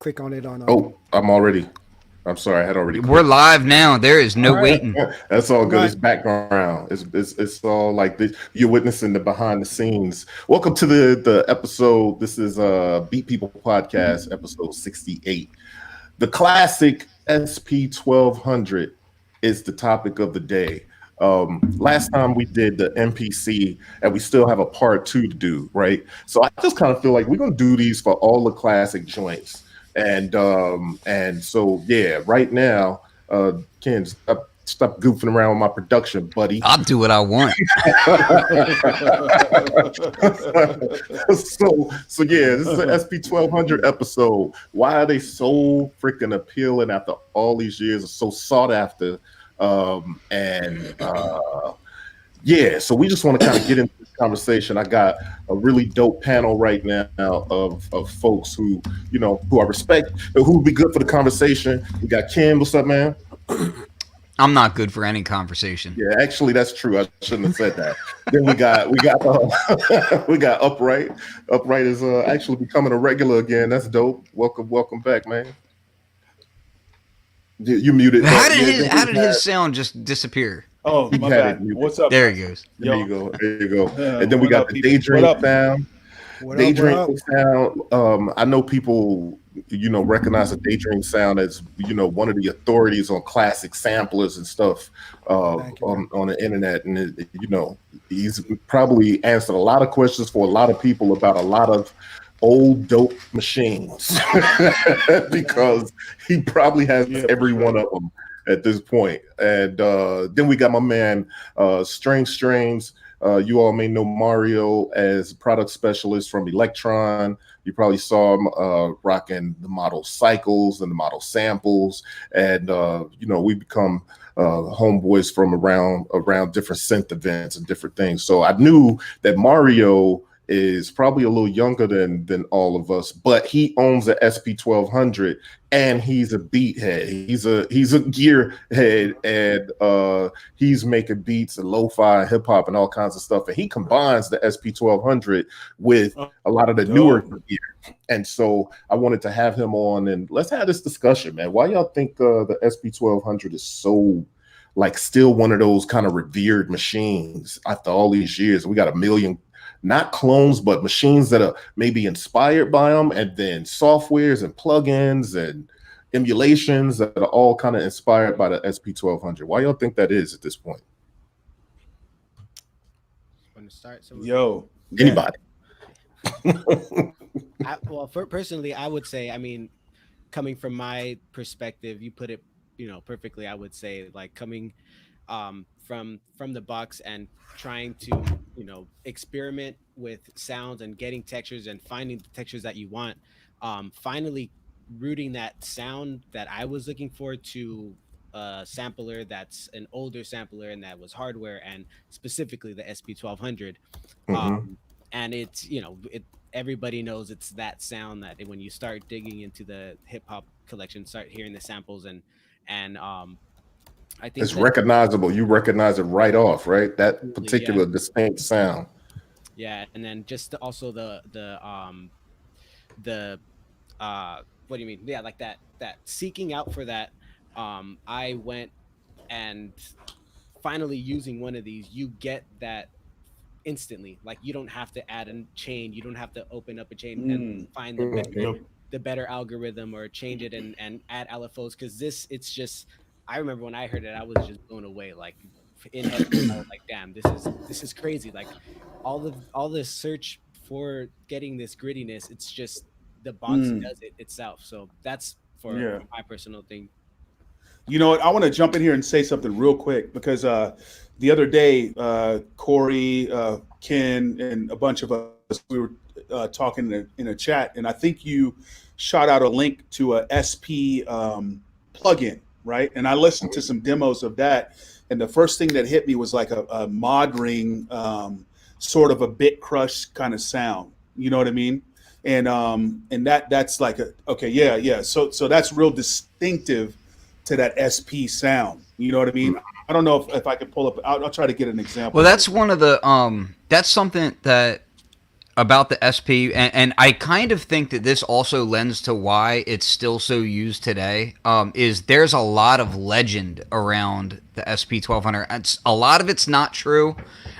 quick on it on. Oh, I'm sorry, I had already We're clicked. live now. There is no All right, waiting. That's all all good. right. It's background. It's all like this. You're witnessing the behind the scenes. Welcome to the episode. This is Beat People Podcast, episode 68. The classic SP1200 is the topic of the day. Last time we did the MPC, and we still have a part two to do, right? So I just kind of feel like we're gonna do these for all the classic joints, and so yeah, right now, Ken, stop goofing around with my production, buddy. I'll do what I want. So yeah, this is an SP1200 episode. Why are they so freaking appealing after all these years? Are so sought after, and yeah. So we just want to kind of get into this conversation. I got a really dope panel right now of folks who who I respect, who would be good for the conversation. We got Ken. What's up, man? I'm not good for any conversation. Yeah, actually, that's true. I shouldn't have said that. Then we got we got Upright. Upright is actually becoming a regular again. That's dope. Welcome back, man. You muted. How did his sound just disappear? Oh, my bad. What's up? There he goes. There you go. There you go. And then we got the people? daydream sound. What Daydream up? sound. I know people, recognize the daydream sound as one of the authorities on classic samplers and stuff on the internet, and he's probably answered a lot of questions for a lot of people about a lot of old dope machines because he probably has every one of them at this point. And then we got my man Strange Strains. You all may know Mario as product specialist from Electron. You probably saw him rocking the model cycles and the model samples. And, we become homeboys from around different synth events and different things. So I knew that Mario is probably a little younger than all of us, but he owns a SP1200 and he's a beat head. He's a gear head, and he's making beats and lo-fi, hip hop, and all kinds of stuff. And he combines the SP1200 with a lot of the newer gear. And so I wanted to have him on, and let's have this discussion, man. Why y'all think the SP1200 is so still one of those kind of revered machines after all these years? We got a million. Not clones, but machines that are maybe inspired by them, and then softwares and plugins and emulations that are all kind of inspired by the SP1200. Why y'all think that is at this point? Want to start? Yo, Anybody? Personally, I would say, coming from my perspective, you put it, perfectly. I would say, coming from the box and trying to experiment with sounds and getting textures and finding the textures that you want, finally rooting that sound that I was looking for to a sampler that's an older sampler and that was hardware, and specifically the SP1200. And it's everybody knows it's that sound that when you start digging into the hip hop collection, start hearing the samples, and I think it's recognizable. You recognize it right off, right? That particular distinct sound. Yeah, and then just also the what do you mean? Yeah, like that seeking out for that. I went and finally using one of these, you get that instantly. Like, you don't have to add a chain, you don't have to open up a chain and find the better algorithm or change it and add LFOs, because it's just, I remember when I heard it, I was just blown away. Like, in heaven, I was like, damn, this is crazy. Like, all this search for getting this grittiness, it's just the box does it itself. So that's for my personal thing. You know what? I want to jump in here and say something real quick, because the other day, Corry, Ken, and a bunch of us, we were talking in a chat, and I think you shot out a link to a SP plugin, right? And I listened to some demos of that, and the first thing that hit me was like a mod ring, sort of a bit crush kind of sound. You know what I mean? And that's like So that's real distinctive to that SP sound. You know what I mean? I don't know if I could pull up. I'll try to get an example. Well, that's one of the that's something that about the SP, and I kind of think that this also lends to why it's still so used today, is there's a lot of legend around the SP1200. A lot of it's not true,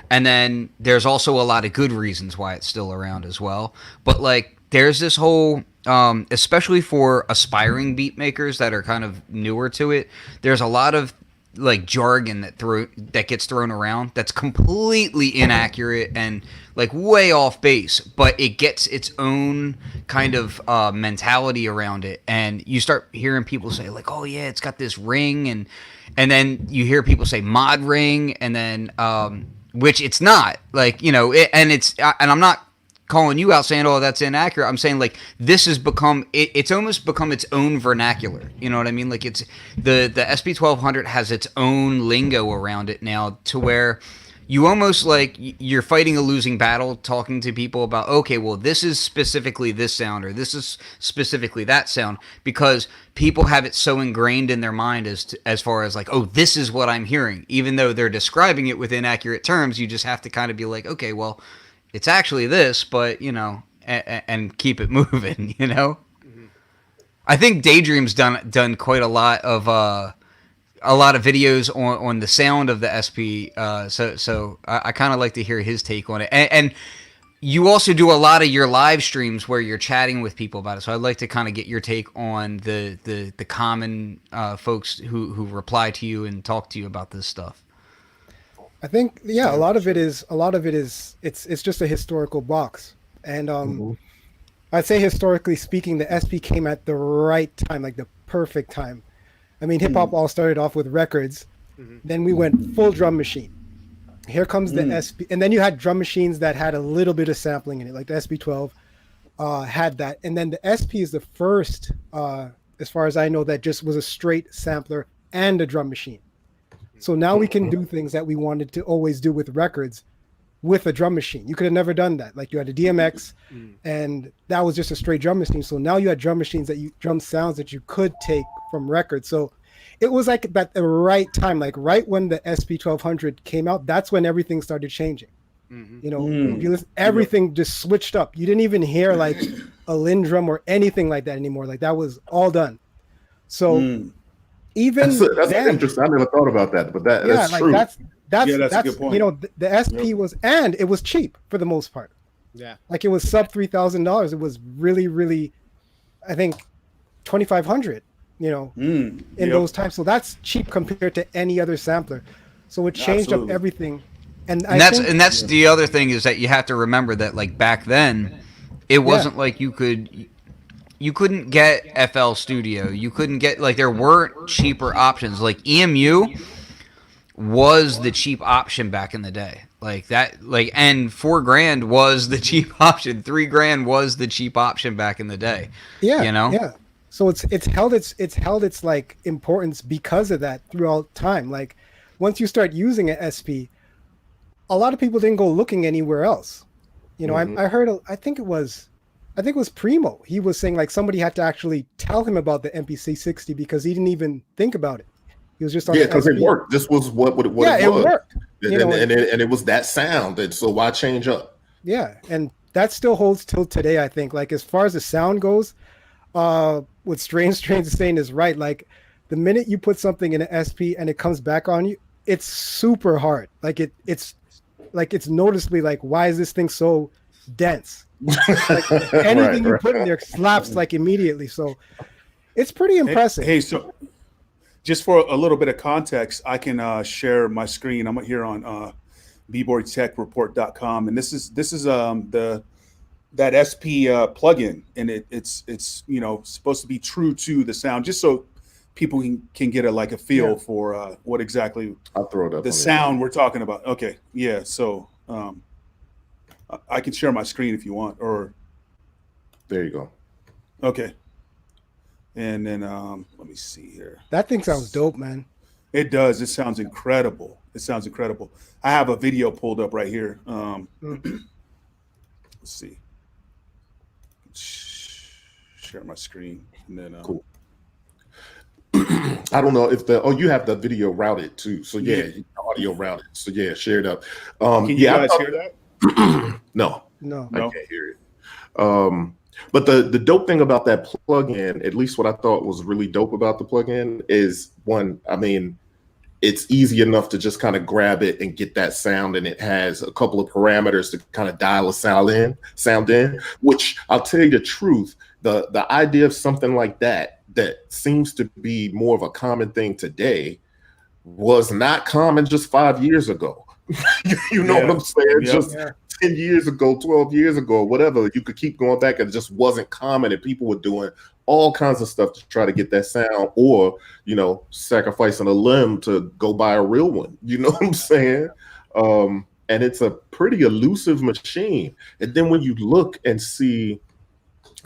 and then there's also a lot of good reasons why it's still around as well. But like, there's this whole, especially for aspiring beat makers that are kind of newer to it, there's a lot of like jargon that gets thrown around that's completely inaccurate and like way off base, but it gets its own kind of mentality around it, and you start hearing people say like, oh yeah, it's got this ring, and then you hear people say mod ring, and then which it's not, like, you know, and I'm not calling you out saying, oh, that's inaccurate. I'm saying like this has become, it's almost become its own vernacular. You know what I mean? Like, it's the SP1200 has its own lingo around it now, to where you almost like you're fighting a losing battle talking to people about, okay, well, this is specifically this sound, or this is specifically that sound, because people have it so ingrained in their mind as far as like, oh, this is what I'm hearing, even though they're describing it with inaccurate terms. You just have to kind of be like, okay, well, it's actually this, but, you know, and keep it moving, you know? Mm-hmm. I think Daydream's done quite a lot of videos on the sound of the SP, so I kind of like to hear his take on it. And you also do a lot of your live streams where you're chatting with people about it, so I'd like to kind of get your take on the common folks who reply to you and talk to you about this stuff. I think, yeah, a lot of it is it's just a historical box, and I'd say historically speaking, the SP came at the right time, like the perfect time. I mean, hip hop all started off with records, then we went full drum machine. Here comes the SP, and then you had drum machines that had a little bit of sampling in it, like the SP12 had that, and then the SP is the first, as far as I know, that just was a straight sampler and a drum machine. So now we can do things that we wanted to always do with records with a drum machine. You could have never done that. Like, you had a DMX and that was just a straight drum machine. So now you had drum machines drum sounds that you could take from records. So it was like at the right time, like right when the SP1200 came out, that's when everything started changing. You know, if you listen, everything just switched up. You didn't even hear like a Lindrum or anything like that anymore. Like, that was all done. So even that's interesting. I never thought about that, but that's like true. That's a good point. You know, the SP was, and it was cheap for the most part. Yeah, like it was sub $3,000. It was really, really, I think, $2,500. You know, in those times. So that's cheap compared to any other sampler. So it changed up everything. And that's the other thing, is that you have to remember that, like, back then, it wasn't like you couldn't get FL Studio. You couldn't get, like, there weren't cheaper options. Like, EMU was the cheap option back in the day. Like that, like, and $4,000 was the cheap option. $3,000 was the cheap option back in the day. Yeah, you know. Yeah. So it's held its like importance because of that throughout time. Like, once you start using an SP, a lot of people didn't go looking anywhere else. You know, I heard, I think it was Primo. He was saying like somebody had to actually tell him about the MPC 60 because he didn't even think about it. He was just on because it worked. This was what it was. It worked. And it was that sound. And so why change up? Yeah, and that still holds till today, I think. Like, as far as the sound goes, what Strange is saying is right. Like, the minute you put something in an SP and it comes back on you, it's super hard. Like, it's noticeably like, why is this thing so dense? Like, anything you put in there slaps like immediately. So it's pretty impressive. Hey, so just for a little bit of context, I can share my screen. I'm here on Bboytechreport.com, and this is that SP plugin, and it's you know, supposed to be true to the sound, just so people can get a feel for what exactly I'll throw it up the sound we're talking about. Okay, yeah. So I can share my screen if you want, or there you go. Okay. And then let me see here. That thing sounds dope, man. It does. It sounds incredible. I have a video pulled up right here. Let's see. Share my screen. And then cool. I don't know if you have the video routed too. So yeah, audio routed. So yeah, share it up. Can you guys hear that? No. No. I can't hear it. But the dope thing about that plugin, at least what I thought was really dope about the plugin, is one, I mean, it's easy enough to just kind of grab it and get that sound, and it has a couple of parameters to kind of dial a sound in, which I'll tell you the truth, the idea of something like that seems to be more of a common thing today was not common just 5 years ago. You know what I'm saying? Just 10 years ago, 12 years ago, whatever, you could keep going back and it just wasn't common, and people were doing all kinds of stuff to try to get that sound, or, you know, sacrificing a limb to go buy a real one. You know what I'm saying? And it's a pretty elusive machine. And then when you look and see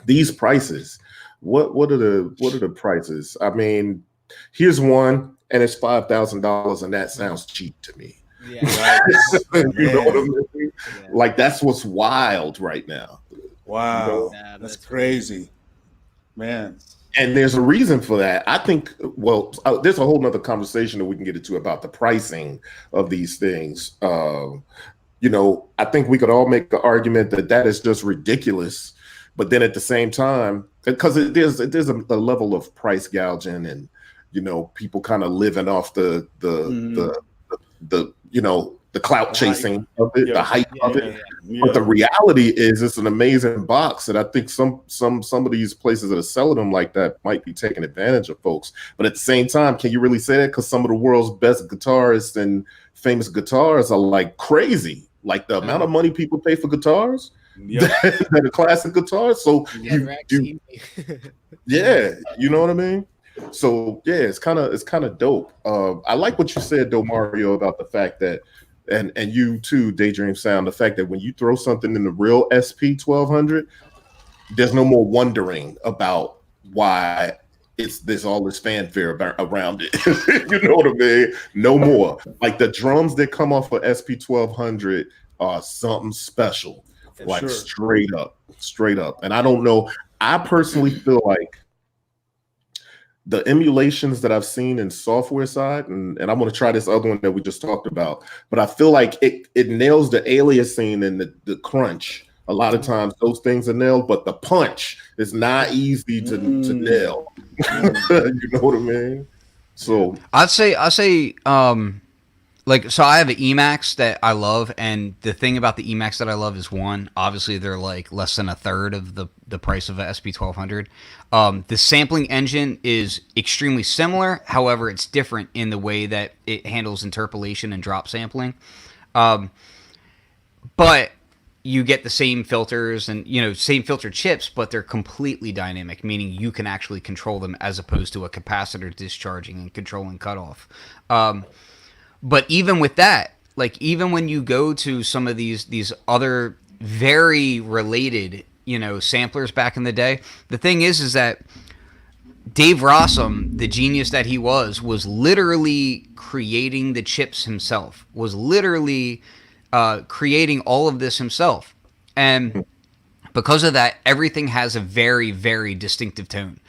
these prices, what are the prices? I mean, here's one, and it's $5,000, and that sounds cheap to me. Yeah, you know what I mean? Yeah. Like, that's what's wild right now. Wow, you know? Yeah, that's crazy, man. And there's a reason for that. I think, well, there's a whole nother conversation that we can get into about the pricing of these things. You know, I think we could all make the argument that is just ridiculous. But then at the same time, because there's a level of price gouging, and, you know, people kind of living off the you know, the clout chasing of it, the hype of it. But the reality is, it's an amazing box, and I think some of these places that are selling them like that might be taking advantage of folks. But at the same time, can you really say that? Because some of the world's best guitarists and famous guitars are like crazy. Like, the amount of money people pay for guitars, that are classic guitars. So yeah, you know what I mean? So yeah, it's kind of dope. I like what you said though, Mario, about the fact that, and you too, Daydream Sound, the fact that when you throw something in the real SP1200, there's no more wondering about why there's all this fanfare around it. You know what I mean? No more. Like, the drums that come off of SP1200 are something special. Like, straight up. And I don't know, I personally feel like the emulations that I've seen in software side, and I'm going to try this other one that we just talked about, but I feel like it nails the aliasing and the crunch. A lot of times those things are nailed, but the punch is not easy to nail. You know what I mean? So I'd say like, so I have an Emax that I love, and the thing about the Emax that I love is, one, obviously they're like less than a third of the price of a SP1200. The sampling engine is extremely similar. However, it's different in the way that it handles interpolation and drop sampling. But you get the same filters and, you know, same filter chips, but they're completely dynamic, meaning you can actually control them as opposed to a capacitor discharging and controlling cutoff. But even with that, like, even when you go to some of these other very related, you know, samplers back in the day, the thing is that Dave Rossum, the genius that he was literally creating the chips himself, was literally creating all of this himself. And because of that, everything has a very, very distinctive tone.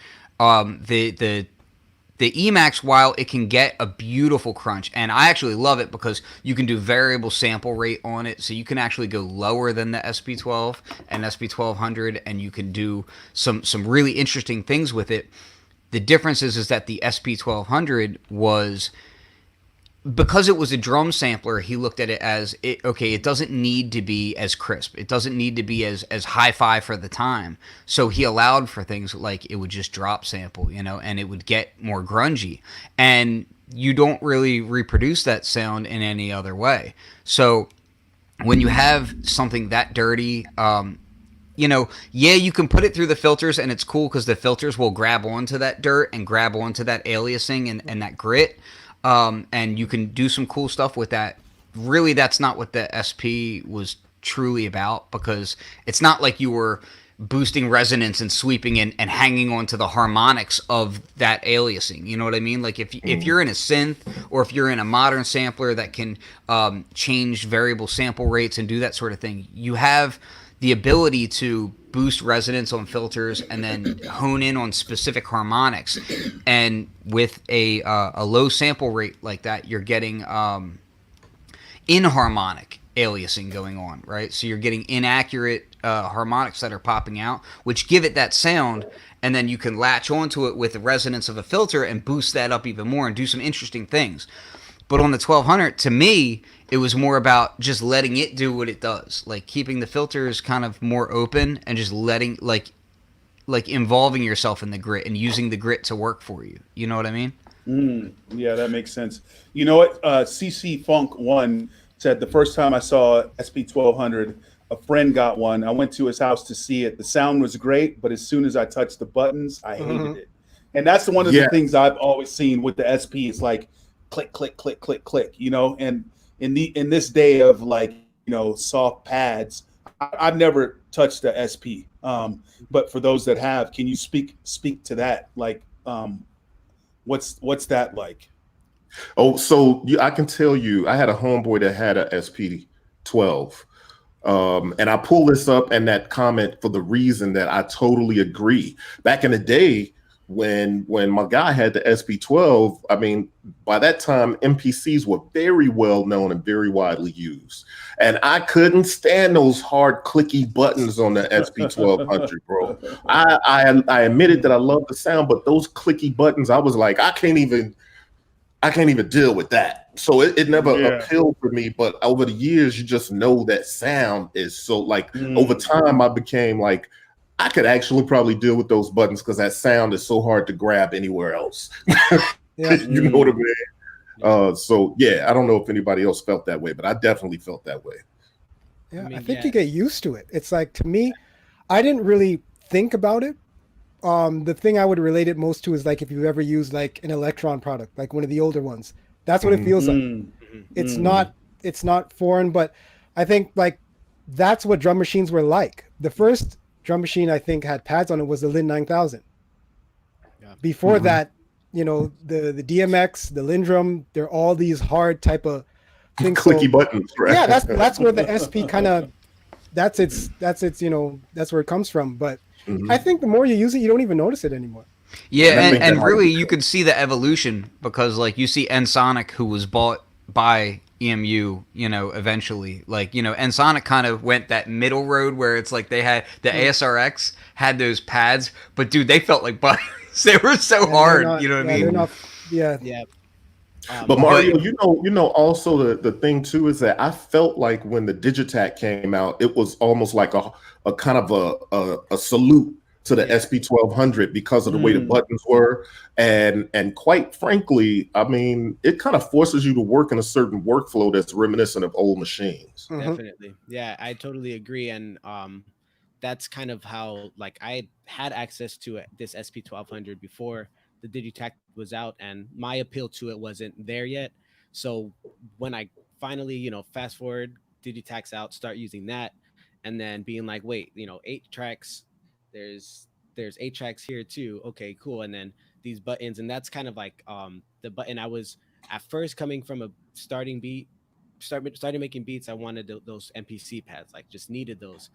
The Emax, while it can get a beautiful crunch, and I actually love it because you can do variable sample rate on it, so you can actually go lower than the SP12 and SP1200, and you can do some really interesting things with it. The difference is that the SP1200 was, because it was a drum sampler, he looked at it as, it doesn't need to be as crisp. It doesn't need to be as hi-fi for the time. So he allowed for things like it would just drop sample, you know, and it would get more grungy. And you don't really reproduce that sound in any other way. So when you have something that dirty, you know, yeah, you can put it through the filters, and it's cool because the filters will grab onto that dirt and grab onto that aliasing and that grit. And you can do some cool stuff with that. Really, that's not what the SP was truly about, because it's not like you were boosting resonance and sweeping in and hanging on to the harmonics of that aliasing. You know what I mean? Like, if you're in a synth, or if you're in a modern sampler that can change variable sample rates and do that sort of thing, you have the ability to boost resonance on filters and then hone in on specific harmonics. And with a low sample rate like that, you're getting inharmonic aliasing going on, right? So you're getting inaccurate harmonics that are popping out, which give it that sound, and then you can latch onto it with the resonance of a filter and boost that up even more and do some interesting things. But on the 1200, to me, it was more about just letting it do what it does, like keeping the filters kind of more open and just letting like involving yourself in the grit and using the grit to work for you. You know what I mean? Yeah, that makes sense. You know what? CC Funk 1 said the first time I saw SP1200, a friend got one. I went to his house to see it. The sound was great, but as soon as I touched the buttons, I hated it. And that's one of the things I've always seen with the SP. It's like click, click, click, click, click. You know, and in this day of like, you know, soft pads, I've never touched the SP. But for those that have, can you speak to that? Like, what's that like? Oh, so I can tell you, I had a homeboy that had a SP12, and I pull this up and that comment for the reason that I totally agree. Back in the day, when my guy had the SP12, I mean, by that time, MPCs were very well known and very widely used. And I couldn't stand those hard clicky buttons on the SP1200, bro. I admitted that I love the sound, but those clicky buttons, I was like, I can't even deal with that. So it never appealed for me. But over the years, you just know that sound is so like over time, I became like, I could actually probably deal with those buttons because that sound is so hard to grab anywhere else. You know what I mean? So yeah, I don't know if anybody else felt that way, but I definitely felt that way. Yeah, I think you get used to it. It's like, to me, I didn't really think about it. The thing I would relate it most to is like if you've ever used like an Electron product, like one of the older ones. That's what it feels like. It's not foreign, but I think like that's what drum machines were like. The first drum machine I think had pads on it was the Lin 9000. Before that, you know, the DMX, the Lindrum, they're all these hard type of things. Clicky buttons, right? Yeah, that's where the SP kind of that's its you know, that's where it comes from. But I think the more you use it, you don't even notice it anymore. Yeah, and really you could see the evolution because like you see Ensoniq, who was bought by EMU, you know, eventually, like, you know, Ensoniq kind of went that middle road where it's like they had the ASRX had those pads, but dude, they felt like buttons. They were so hard, you know what I mean? Yeah. But Mario, you know, also the thing too is that I felt like when the Digitac came out, it was almost like a kind of a salute to the SP1200 because of the way the buttons were, and quite frankly, I mean, it kind of forces you to work in a certain workflow that's reminiscent of old machines. Definitely, yeah, I totally agree, and that's kind of how like I had access to this SP1200 before the Digitac was out, and my appeal to it wasn't there yet. So when I finally, you know, fast forward, Digitac's out, start using that, and then being like, wait, you know, 8 tracks, there's 8 tracks here too. Okay, cool. And then these buttons, and that's kind of like the button. I was at first coming from a started making beats. I wanted those MPC pads, like just needed those.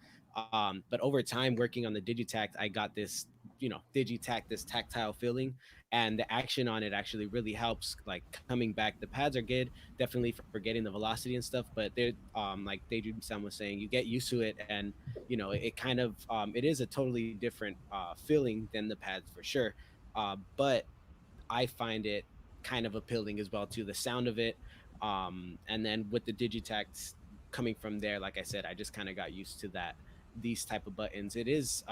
But over time, working on the Digitac, I got this, you know, Digitac, this tactile feeling, and the action on it actually really helps. Like coming back, the pads are good, definitely for getting the velocity and stuff. But they're like Daydream Sam was saying, you get used to it, and you know, it kind of it is a totally different feeling than the pads for sure. But I find it kind of appealing as well to the sound of it. And then with the Digitac coming from there, like I said, I just kind of got used to these type of buttons. It is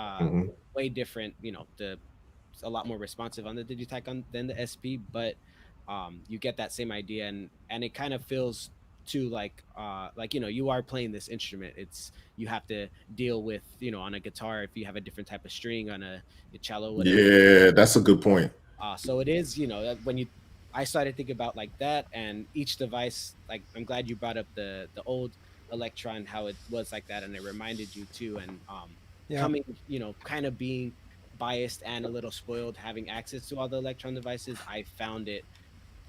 way different, you know, it's a lot more responsive on the Digitac than the SP, but you get that same idea, and it kind of feels too like you know, you are playing this instrument. You have to deal with, you know, on a guitar if you have a different type of string on a cello, whatever. Yeah, that's a good point. So it is, you know, when I started thinking about like that, and each device, like I'm glad you brought up the old Electron, how it was like that, and it reminded you too. And coming, you know, kind of being biased and a little spoiled, having access to all the Electron devices, I found it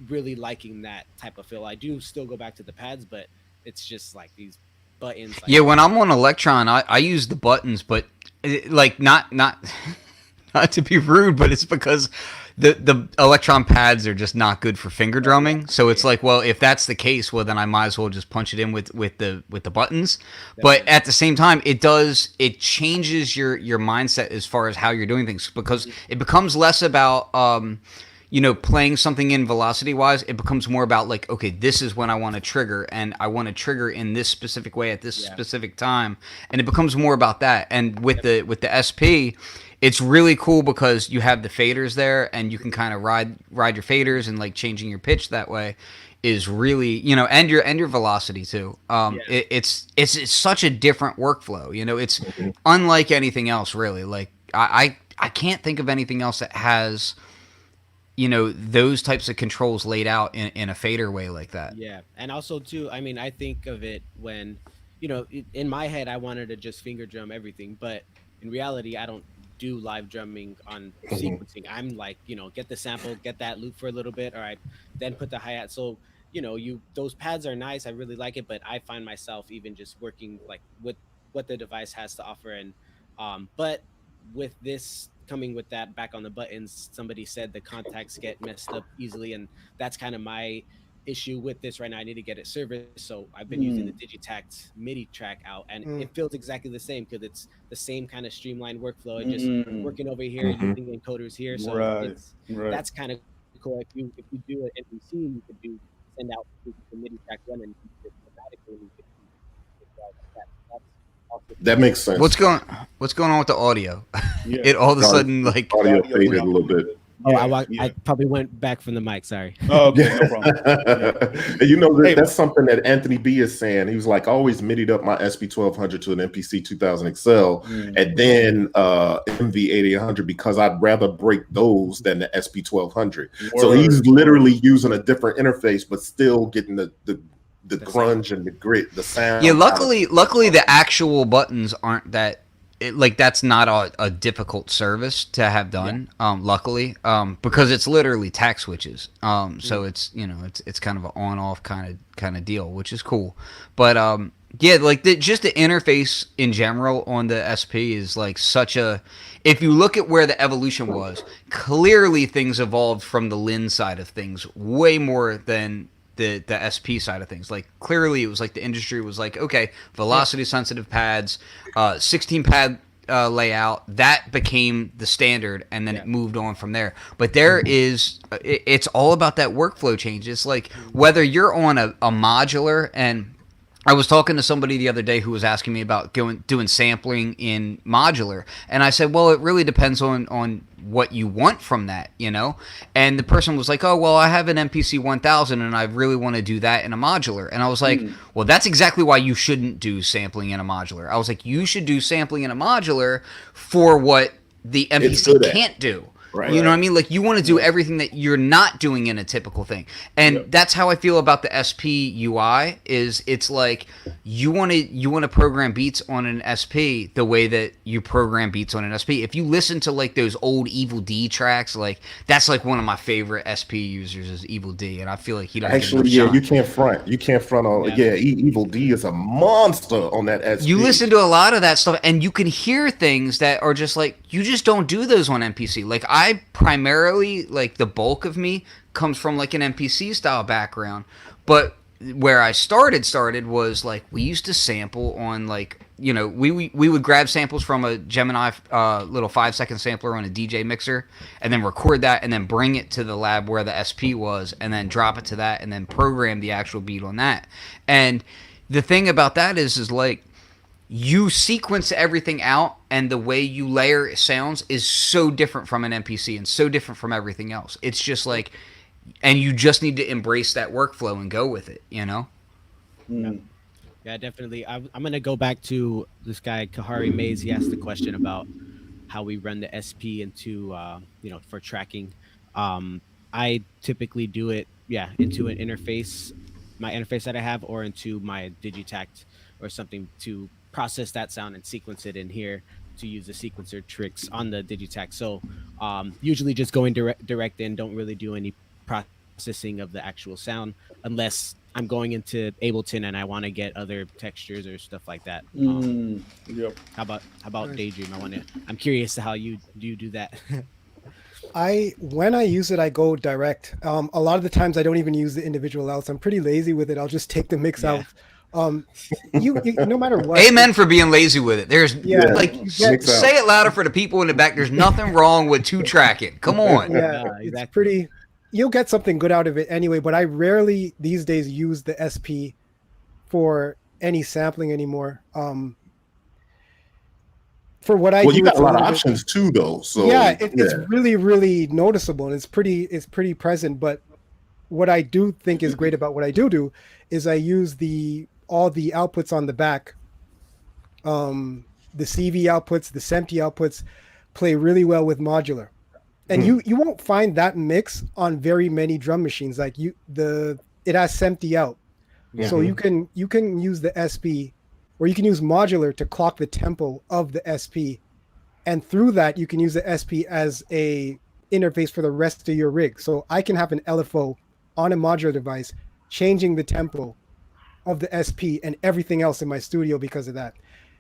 really liking that type of feel. I do still go back to the pads, but it's just like these buttons. Like, yeah, when I'm on Electron, I use the buttons, but like not not to be rude, but it's because the electron pads are just not good for finger drumming. So it's like, well, if that's the case, well then I might as well just punch it in with the buttons. But at the same time, it changes your mindset as far as how you're doing things, because it becomes less about playing something in velocity wise. It becomes more about like, okay, this is when I want to trigger, and I want to trigger in this specific way at this specific time, and it becomes more about that. And with the SP, it's really cool because you have the faders there, and you can kind of ride your faders, and like changing your pitch that way is really, and your velocity too. It's such a different workflow. It's unlike anything else really. Like I can't think of anything else that has those types of controls laid out in a fader way like that. Yeah. And also too, I mean, I think of it when, in my head, I wanted to just finger drum everything, but in reality, I don't do live drumming on sequencing. I'm like, get the sample, get that loop for a little bit. All right. Then put the hi-hat. So, those pads are nice. I really like it, but I find myself even just working like with what the device has to offer. And, but with this, coming with that back on the buttons, somebody said the contacts get messed up easily, and that's kind of my issue with this right now. I need to get it serviced, so I've been using the Digitact MIDI track out, and it feels exactly the same because it's the same kind of streamlined workflow and just working over here, using encoders here. So that's kind of cool. If you do an NPC, you could send out the MIDI track run and automatically. That makes sense. What's going on with the audio? It all of a sudden like audio faded a little bit. I probably went back from the mic. Sorry. Oh, okay, no problem. That's something that Anthony B is saying. He was like, I always midied up my SP1200 to an MPC 2000 XL, and then MV8800 because I'd rather break those than the SP1200. So he's literally using a different interface, but still getting the crunch and the grit, the sound. Yeah, luckily the actual buttons aren't that. That's not a difficult service to have done. Luckily, because it's literally tack switches. So it's it's kind of an on-off kind of deal, which is cool. But just the interface in general on the SP is like such a. If you look at where the evolution was, clearly things evolved from the Lin side of things way more than the SP side of things. Like clearly it was like the industry was like, okay, velocity sensitive pads, 16 pad layout, that became the standard, and then it moved on from there. But there is it's all about that workflow change. It's like whether you're on a modular, and I was talking to somebody the other day who was asking me about doing sampling in modular, and I said, well, it really depends on what you want from that, and the person was like, oh, well, I have an MPC 1000 and I really want to do that in a modular. And I was like, well, that's exactly why you shouldn't do sampling in a modular. I was like, you should do sampling in a modular for what the MPC can't do. Right. You know what I mean? Like you want to do everything that you're not doing in a typical thing. And that's how I feel about the SP UI is it's like you want to program beats on an SP the way that you program beats on an SP. If you listen to like those old Evil D tracks, like that's like one of my favorite SP users is Evil D, and I feel like he doesn't actually you can't front on Evil D is a monster on that SP. You listen to a lot of that stuff and you can hear things that are just like you just don't do those on MPC. Like I primarily, like the bulk of me comes from like an MPC style background, but where I started was like we used to sample on like we would grab samples from a Gemini little 5-second sampler on a DJ mixer and then record that and then bring it to the lab where the SP was and then drop it to that and then program the actual beat on that. And the thing about that is like you sequence everything out, and the way you layer sounds is so different from an MPC and so different from everything else. It's just like, and you just need to embrace that workflow and go with it, Yeah, definitely. I'm going to go back to this guy, Kahari Mays. He asked the question about how we run the SP into, for tracking. I typically do it, into an interface, my interface that I have, or into my Digitact or something to process that sound and sequence it in here to use the sequencer tricks on the Digitact. So usually just going direct in, don't really do any processing of the actual sound unless I'm going into Ableton and I want to get other textures or stuff like that. Yep. How about Daydream? I'm curious to how you do that. When I use it, I go direct. A lot of the times I don't even use the individual outs. I'm pretty lazy with it. I'll just take the mix out. You no matter what. Amen for being lazy with it. There's like Mix out. say it louder for the people in the back. There's nothing wrong with 2-tracking. Come on. Yeah, exactly. it's pretty. You'll get something good out of it anyway. But I rarely these days use the SP for any sampling anymore. For what I do, you got it's a lot of little bit- options too, though. So it's really, really noticeable, and it's pretty present. But what I do think is great about what I do is I use all the outputs on the back. The CV outputs, the SEMT outputs play really well with modular, and you won't find that mix on very many drum machines. Like it has SEMT out, so you can use the SP. Or you can use modular to clock the tempo of the SP, and through that you can use the SP as a interface for the rest of your rig. So I can have an LFO on a modular device changing the tempo of the SP and everything else in my studio because of that.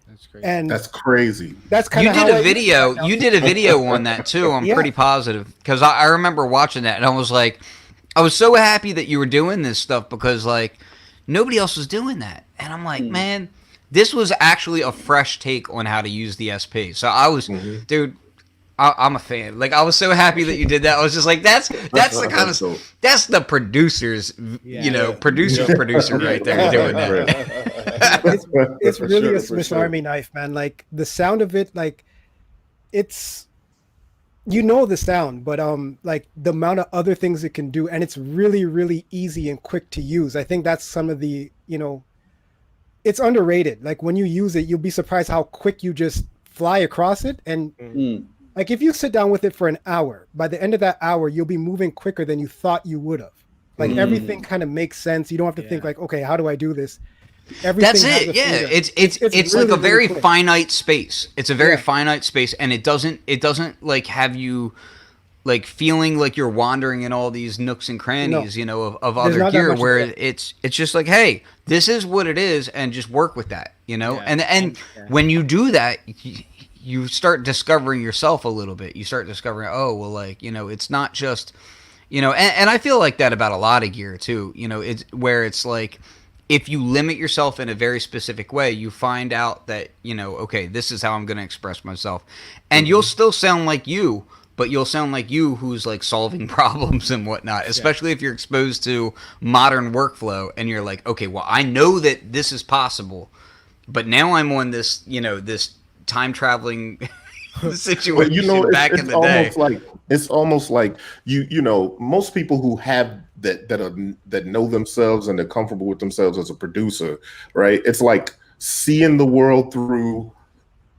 That's great. And that's crazy. that's kind You of did a video. You did a video on that too. I'm pretty positive because I remember watching that and I was like, I was so happy that you were doing this stuff because like nobody else was doing that, and I'm like, man. This was actually a fresh take on how to use the SP. So I was, dude, I'm a fan. Like I was so happy that you did that. I was just like, that's the kind of that's the producer right there doing that. It's really sure, a Swiss Army knife, man. Like the sound of it, like it's the sound, but like the amount of other things it can do, and it's really, really easy and quick to use. I think that's some of the it's underrated. Like when you use it, you'll be surprised how quick you just fly across it. And like if you sit down with it for an hour, by the end of that hour, you'll be moving quicker than you thought you would have. Like everything kind of makes sense. You don't have to think like, okay, how do I do this? Everything That's it. Yeah, it's really, like a very really quick. finite space. It's a very finite space, and it doesn't like have you like feeling like you're wandering in all these nooks and crannies, of other gear where it's just like, hey, this is what it is, and just work with that, and when you do that, you start discovering yourself a little bit. You start discovering, oh, well, like, it's not just, and I feel like that about a lot of gear too, it's where it's like, if you limit yourself in a very specific way, you find out that, okay, this is how I'm going to express myself, and you'll still sound like you, but you'll sound like you who's like solving problems and whatnot, especially if you're exposed to modern workflow and you're like, okay, well, I know that this is possible, but now I'm on this, this time traveling situation back in the day. It's almost like most people who have that know themselves and they're comfortable with themselves as a producer, right? It's like seeing the world through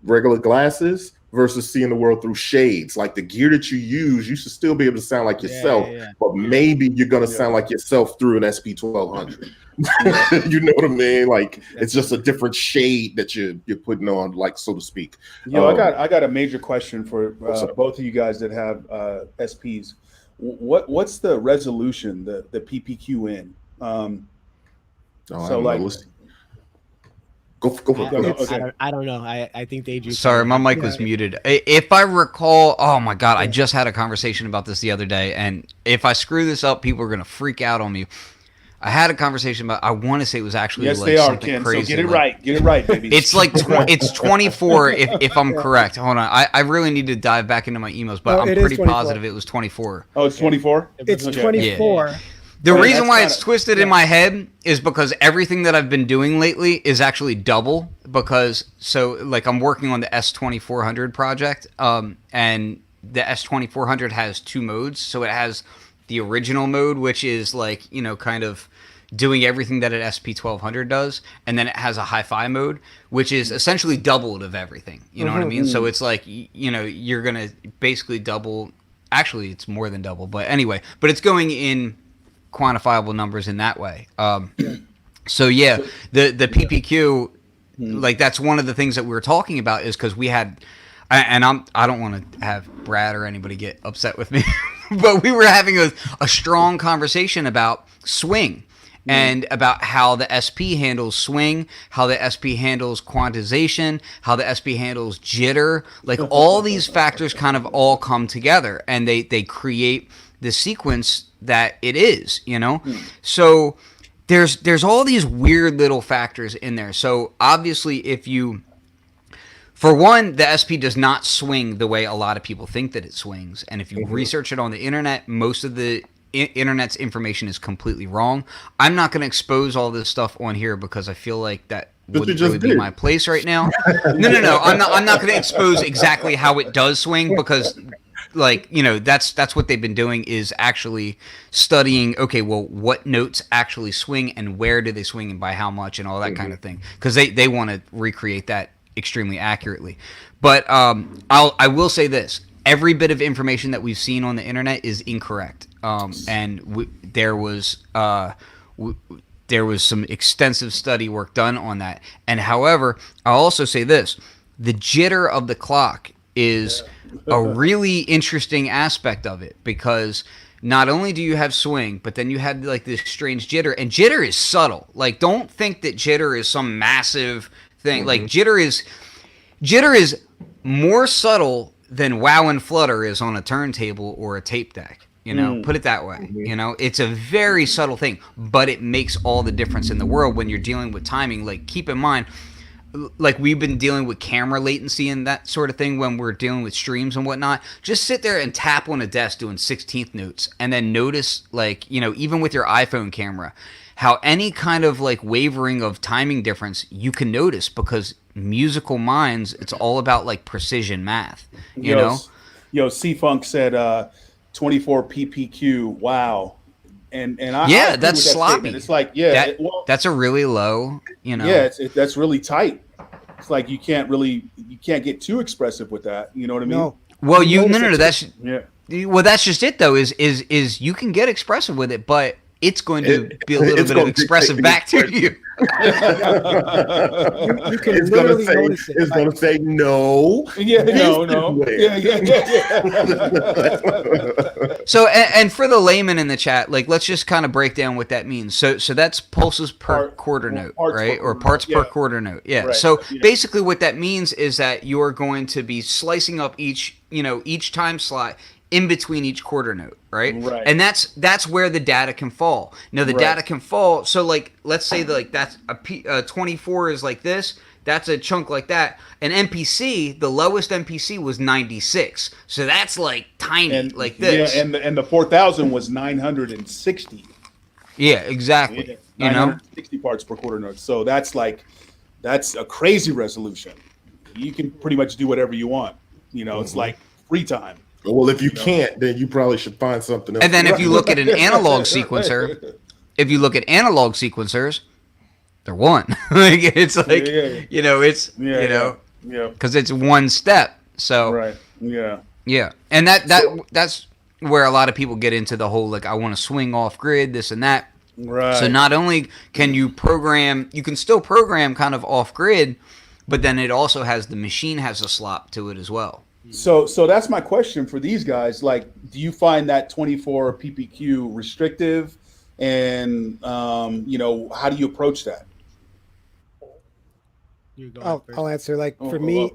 regular glasses versus seeing the world through shades. Like the gear that you use, you should still be able to sound like yourself, but maybe you're gonna sound like yourself through an SP1200. You know what I mean? Like it's just a different shade that you're putting on, like, so to speak. I got a major question for both of you guys that have SPs. What's the resolution, the PPQ in? I don't know. I think they just. Sorry, my mic was muted. If I recall, oh my god, I just had a conversation about this the other day, and if I screw this up, people are gonna freak out on me. I had a conversation about. I want to say it was actually yes, like they are, something Ken. crazy. So get it right, baby. It's like it's 24 if I'm correct. Hold on, I really need to dive back into my emails, but I'm pretty positive it was 24. Oh, it's 24. It's 24. Yeah. The reason why it's twisted in my head is because everything that I've been doing lately is actually double. Because like I'm working on the S2400 project, and the S2400 has two modes. So it has the original mode, which is like kind of doing everything that an SP1200 does, and then it has a hi-fi mode, which is essentially doubled of everything. You know what I mean? So it's like you're gonna basically double. Actually, it's more than double, but anyway, but it's going in quantifiable numbers in that way. So yeah, the PPQ, like that's one of the things that we were talking about is because we had, and I don't want to have Brad or anybody get upset with me, but we were having a strong conversation about swing and about how the SP handles swing, how the SP handles quantization, how the SP handles jitter. Like all these factors kind of all come together, and they create the sequence that it is, you know? So there's all these weird little factors in there. So obviously if you, for one, the SP does not swing the way a lot of people think that it swings. And if you research it on the internet, most of the internet's information is completely wrong. I'm not going to expose all this stuff on here because I feel like that wouldn't really be my place right now. No. I'm not going to expose exactly how it does swing because, like, you know, that's what they've been doing is actually studying, okay, well, what notes actually swing and where do they swing and by how much and all that kind of thing. Because they want to recreate that extremely accurately. But I will say this. Every bit of information that we've seen on the internet is incorrect. And there was some extensive study work done on that. And however, I'll also say this. The jitter of the clock is a really interesting aspect of it because not only do you have swing, but then you have like this strange jitter. And jitter is subtle. Like, don't think that jitter is some massive thing. Like, jitter is more subtle than wow and flutter is on a turntable or a tape deck. You know, put it that way. You know, it's a very subtle thing, but it makes all the difference in the world when you're dealing with timing. Like, keep in mind, like we've been dealing with camera latency and that sort of thing when we're dealing with streams and whatnot. Just sit there and tap on a desk doing 16th notes and then notice, like, you know, even with your iPhone camera, how any kind of like wavering of timing difference you can notice because musical minds, it's all about like precision math, you know? Yo, C-Funk said 24 PPQ, wow. And I yeah, that's sloppy. Statement. It's like, that's a really low, you know. Yeah, that's really tight. It's like you can't get too expressive with that. You know what I mean? No. Well, no. That's Well, that's just it though. Is you can get expressive with it, but it's going to be a little bit of expressive back to you. You can literally notice it. It's going to say no. No. So, and for the layman in the chat, like, let's just kind of break down what that means. So that's pulses per quarter note, right? Or parts per quarter note. Yeah. Right. So basically what that means is that you're going to be slicing up each time slot in between each quarter note, right? And that's where the data can fall. Now the data can fall. So like, let's say like that's a 24 is like this. That's a chunk like that. An MPC, the lowest MPC was 96. So that's like tiny, like this. Yeah, and the 4000 was 960. Yeah, exactly. You know, 60 parts per quarter note. So that's a crazy resolution. You can pretty much do whatever you want. You know, it's like free time. Well, if you can't, then you probably should find something else. And then if you look at an analog sequencer, they're one. Like it's like you know, it's because it's one step. So and that's where a lot of people get into the whole like I want to swing off grid, this and that. Right. So not only can you can still program kind of off grid, but then it also has the machine has a slop to it as well. So that's my question for these guys. Like, do you find that 24 PPQ restrictive? And, how do you approach that? I'll answer. Like, for me,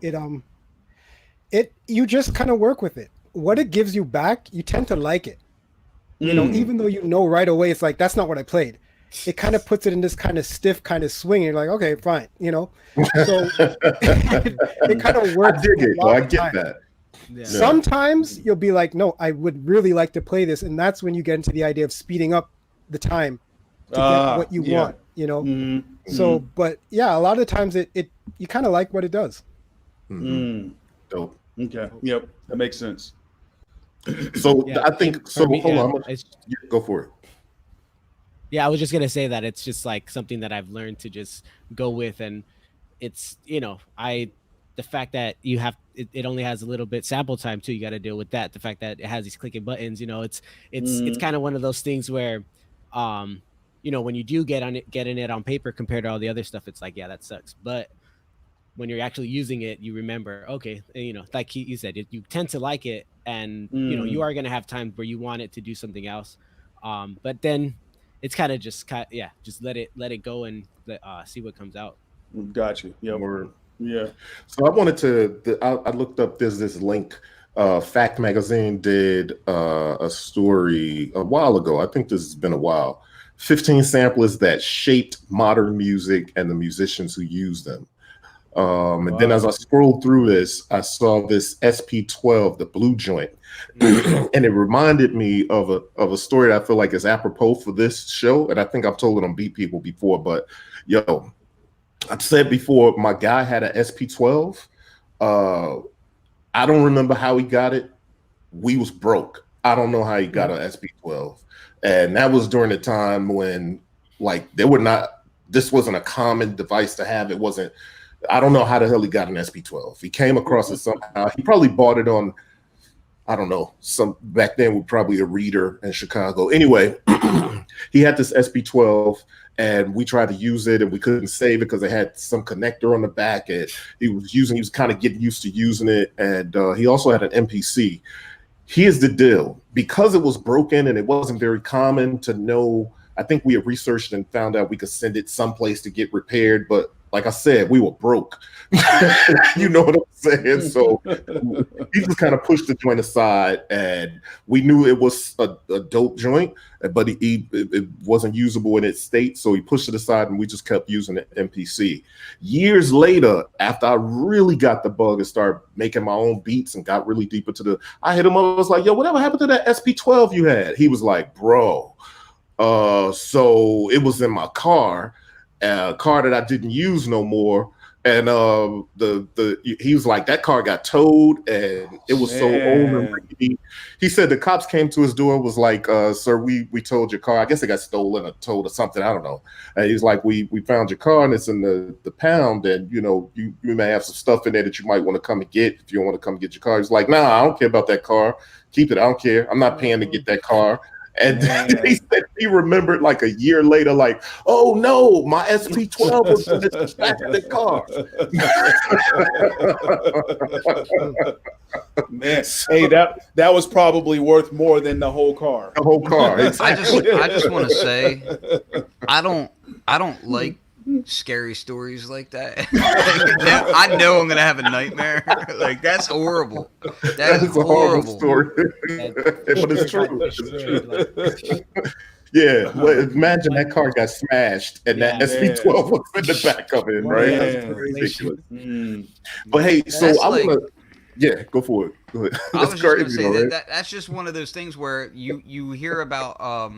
you just kind of work with it. What it gives you back, you tend to like it. You know, even though you know right away, it's like, that's not what I played. It kind of puts it in this kind of stiff kind of swing. And you're like, okay, fine, you know. So it kind of works. I dig it. I get that. Yeah. Sometimes you'll be like, no, I would really like to play this, and that's when you get into the idea of speeding up the time to get what you want. You know. So, but yeah, a lot of times it you kind of like what it does. Dope. Okay. Yep, that makes sense. So I think so. Me, hold on. Go for it. Yeah, I was just gonna say that it's just like something that I've learned to just go with, and it's the fact that you have it only has a little bit sample time too. You got to deal with that. The fact that it has these clicking buttons, it's kind of one of those things where, when you do getting it on paper compared to all the other stuff, it's like, yeah, that sucks. But when you're actually using it, you remember, okay, like you said, you tend to like it, and you are gonna have times where you want it to do something else, but then it's kind of just just let it go and see what comes out. Got you. Yeah. Yeah. So I wanted to. I looked up. There's this link. Fact Magazine did a story a while ago. I think this has been a while. 15 samplers that shaped modern music and the musicians who used them. And then as I scrolled through this, I saw this SP12, the blue joint, and it reminded me of a story that I feel like is apropos for this show. And I think I've told it on Beat People before, but yo, I've said before, my guy had an SP12. I don't remember how he got it. We was broke. I don't know how he got an SP12. And that was during the time when like this wasn't a common device to have. It wasn't, I don't know how the hell he got an SP12. He came across it somehow. He probably bought it on, I don't know, back then was probably a reader in Chicago. Anyway, he had this SP12 and we tried to use it and we couldn't save it because it had some connector on the back and he was kind of getting used to using it. And he also had an MPC. Here's the deal. Because it was broken and it wasn't very common to know, I think we had researched and found out we could send it someplace to get repaired, but like I said, we were broke. You know what I'm saying? So he just kind of pushed the joint aside, and we knew it was a dope joint, but it wasn't usable in its state. So he pushed it aside, and we just kept using the MPC. Years later, after I really got the bug and started making my own beats and got really deep into I hit him up. I was like, yo, whatever happened to that SP12 you had? He was like, bro, so it was in my car. A car that I didn't use no more, and he was like, that car got towed and it was so old and rickety. He said the cops came to his door and was like, sir, we towed your car. I guess it got stolen or towed or something, I don't know. And he's like, we found your car and it's in the pound, and you know, you may have some stuff in there that you might want to come and get if you want to come get your car. He's like, nah, I don't care about that car, keep it, I don't care, I'm not paying to get that car. And he said he remembered like a year later, like, oh no, my SP12 was in the back of the car. Man, hey, that was probably worth more than the whole car. The whole car. Exactly. I just want to say, I don't like scary stories like that. I know I'm gonna have a nightmare. Like that's horrible. That is a horrible story. But it's true. It's true. Yeah, well, imagine that car got smashed and that SP12 was in the back of it, right? That's ridiculous. But hey, so I'm like, gonna go for it. Go ahead. I was just gonna say that's just one of those things where you hear about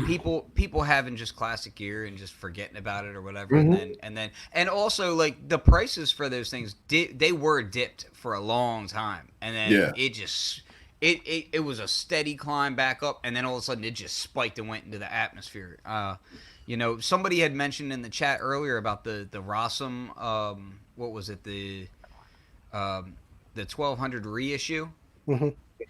people having just classic gear and just forgetting about it or whatever, and also like the prices for those things they were dipped for a long time, and then it was a steady climb back up, and then all of a sudden it just spiked and went into the atmosphere. You know, somebody had mentioned in the chat earlier about the Rossum, what was it, the 1200 reissue,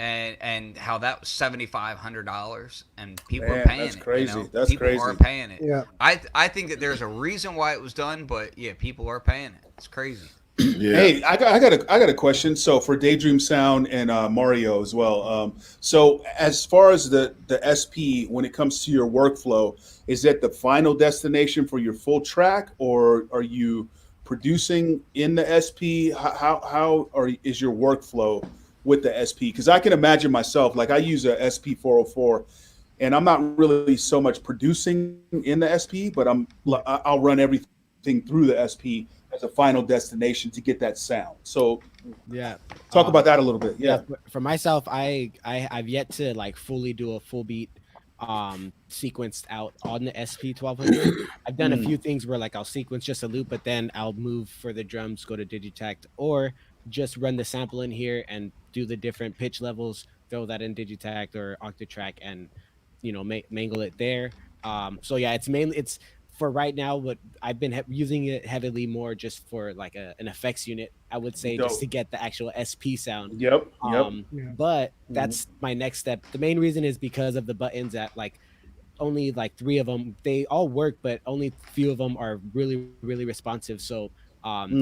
and how that was $7,500, and people are paying that's it. crazy. You know? That's people crazy. are paying it. Yeah, I think that there's a reason why it was done, but yeah, people are paying it. It's crazy. Yeah. Hey, I got a question. So for Daydream Sound and Mario as well. So as far as the SP, when it comes to your workflow, is that the final destination for your full track, or are you producing in the SP? How is your workflow with the SP? Because I can imagine myself, like I use a SP404, and I'm not really so much producing in the SP, but I'll run everything through the SP as a final destination to get that sound. So talk about that a little bit. Yeah. For myself, I've yet to like fully do a full beat sequenced out on the SP1200. I've done a few things where like I'll sequence just a loop, but then I'll move for the drums, go to Digitact, or just run the sample in here and do the different pitch levels, throw that in Digitact or Octatrack, and you know, mangle it there. So yeah, it's for right now, what I've been using it heavily more just for like an effects unit, I would say. Dope. Just to get the actual SP sound. Yep. But that's my next step. The main reason is because of the buttons that like only like 3 of them, they all work, but only few of them are really, really responsive. So my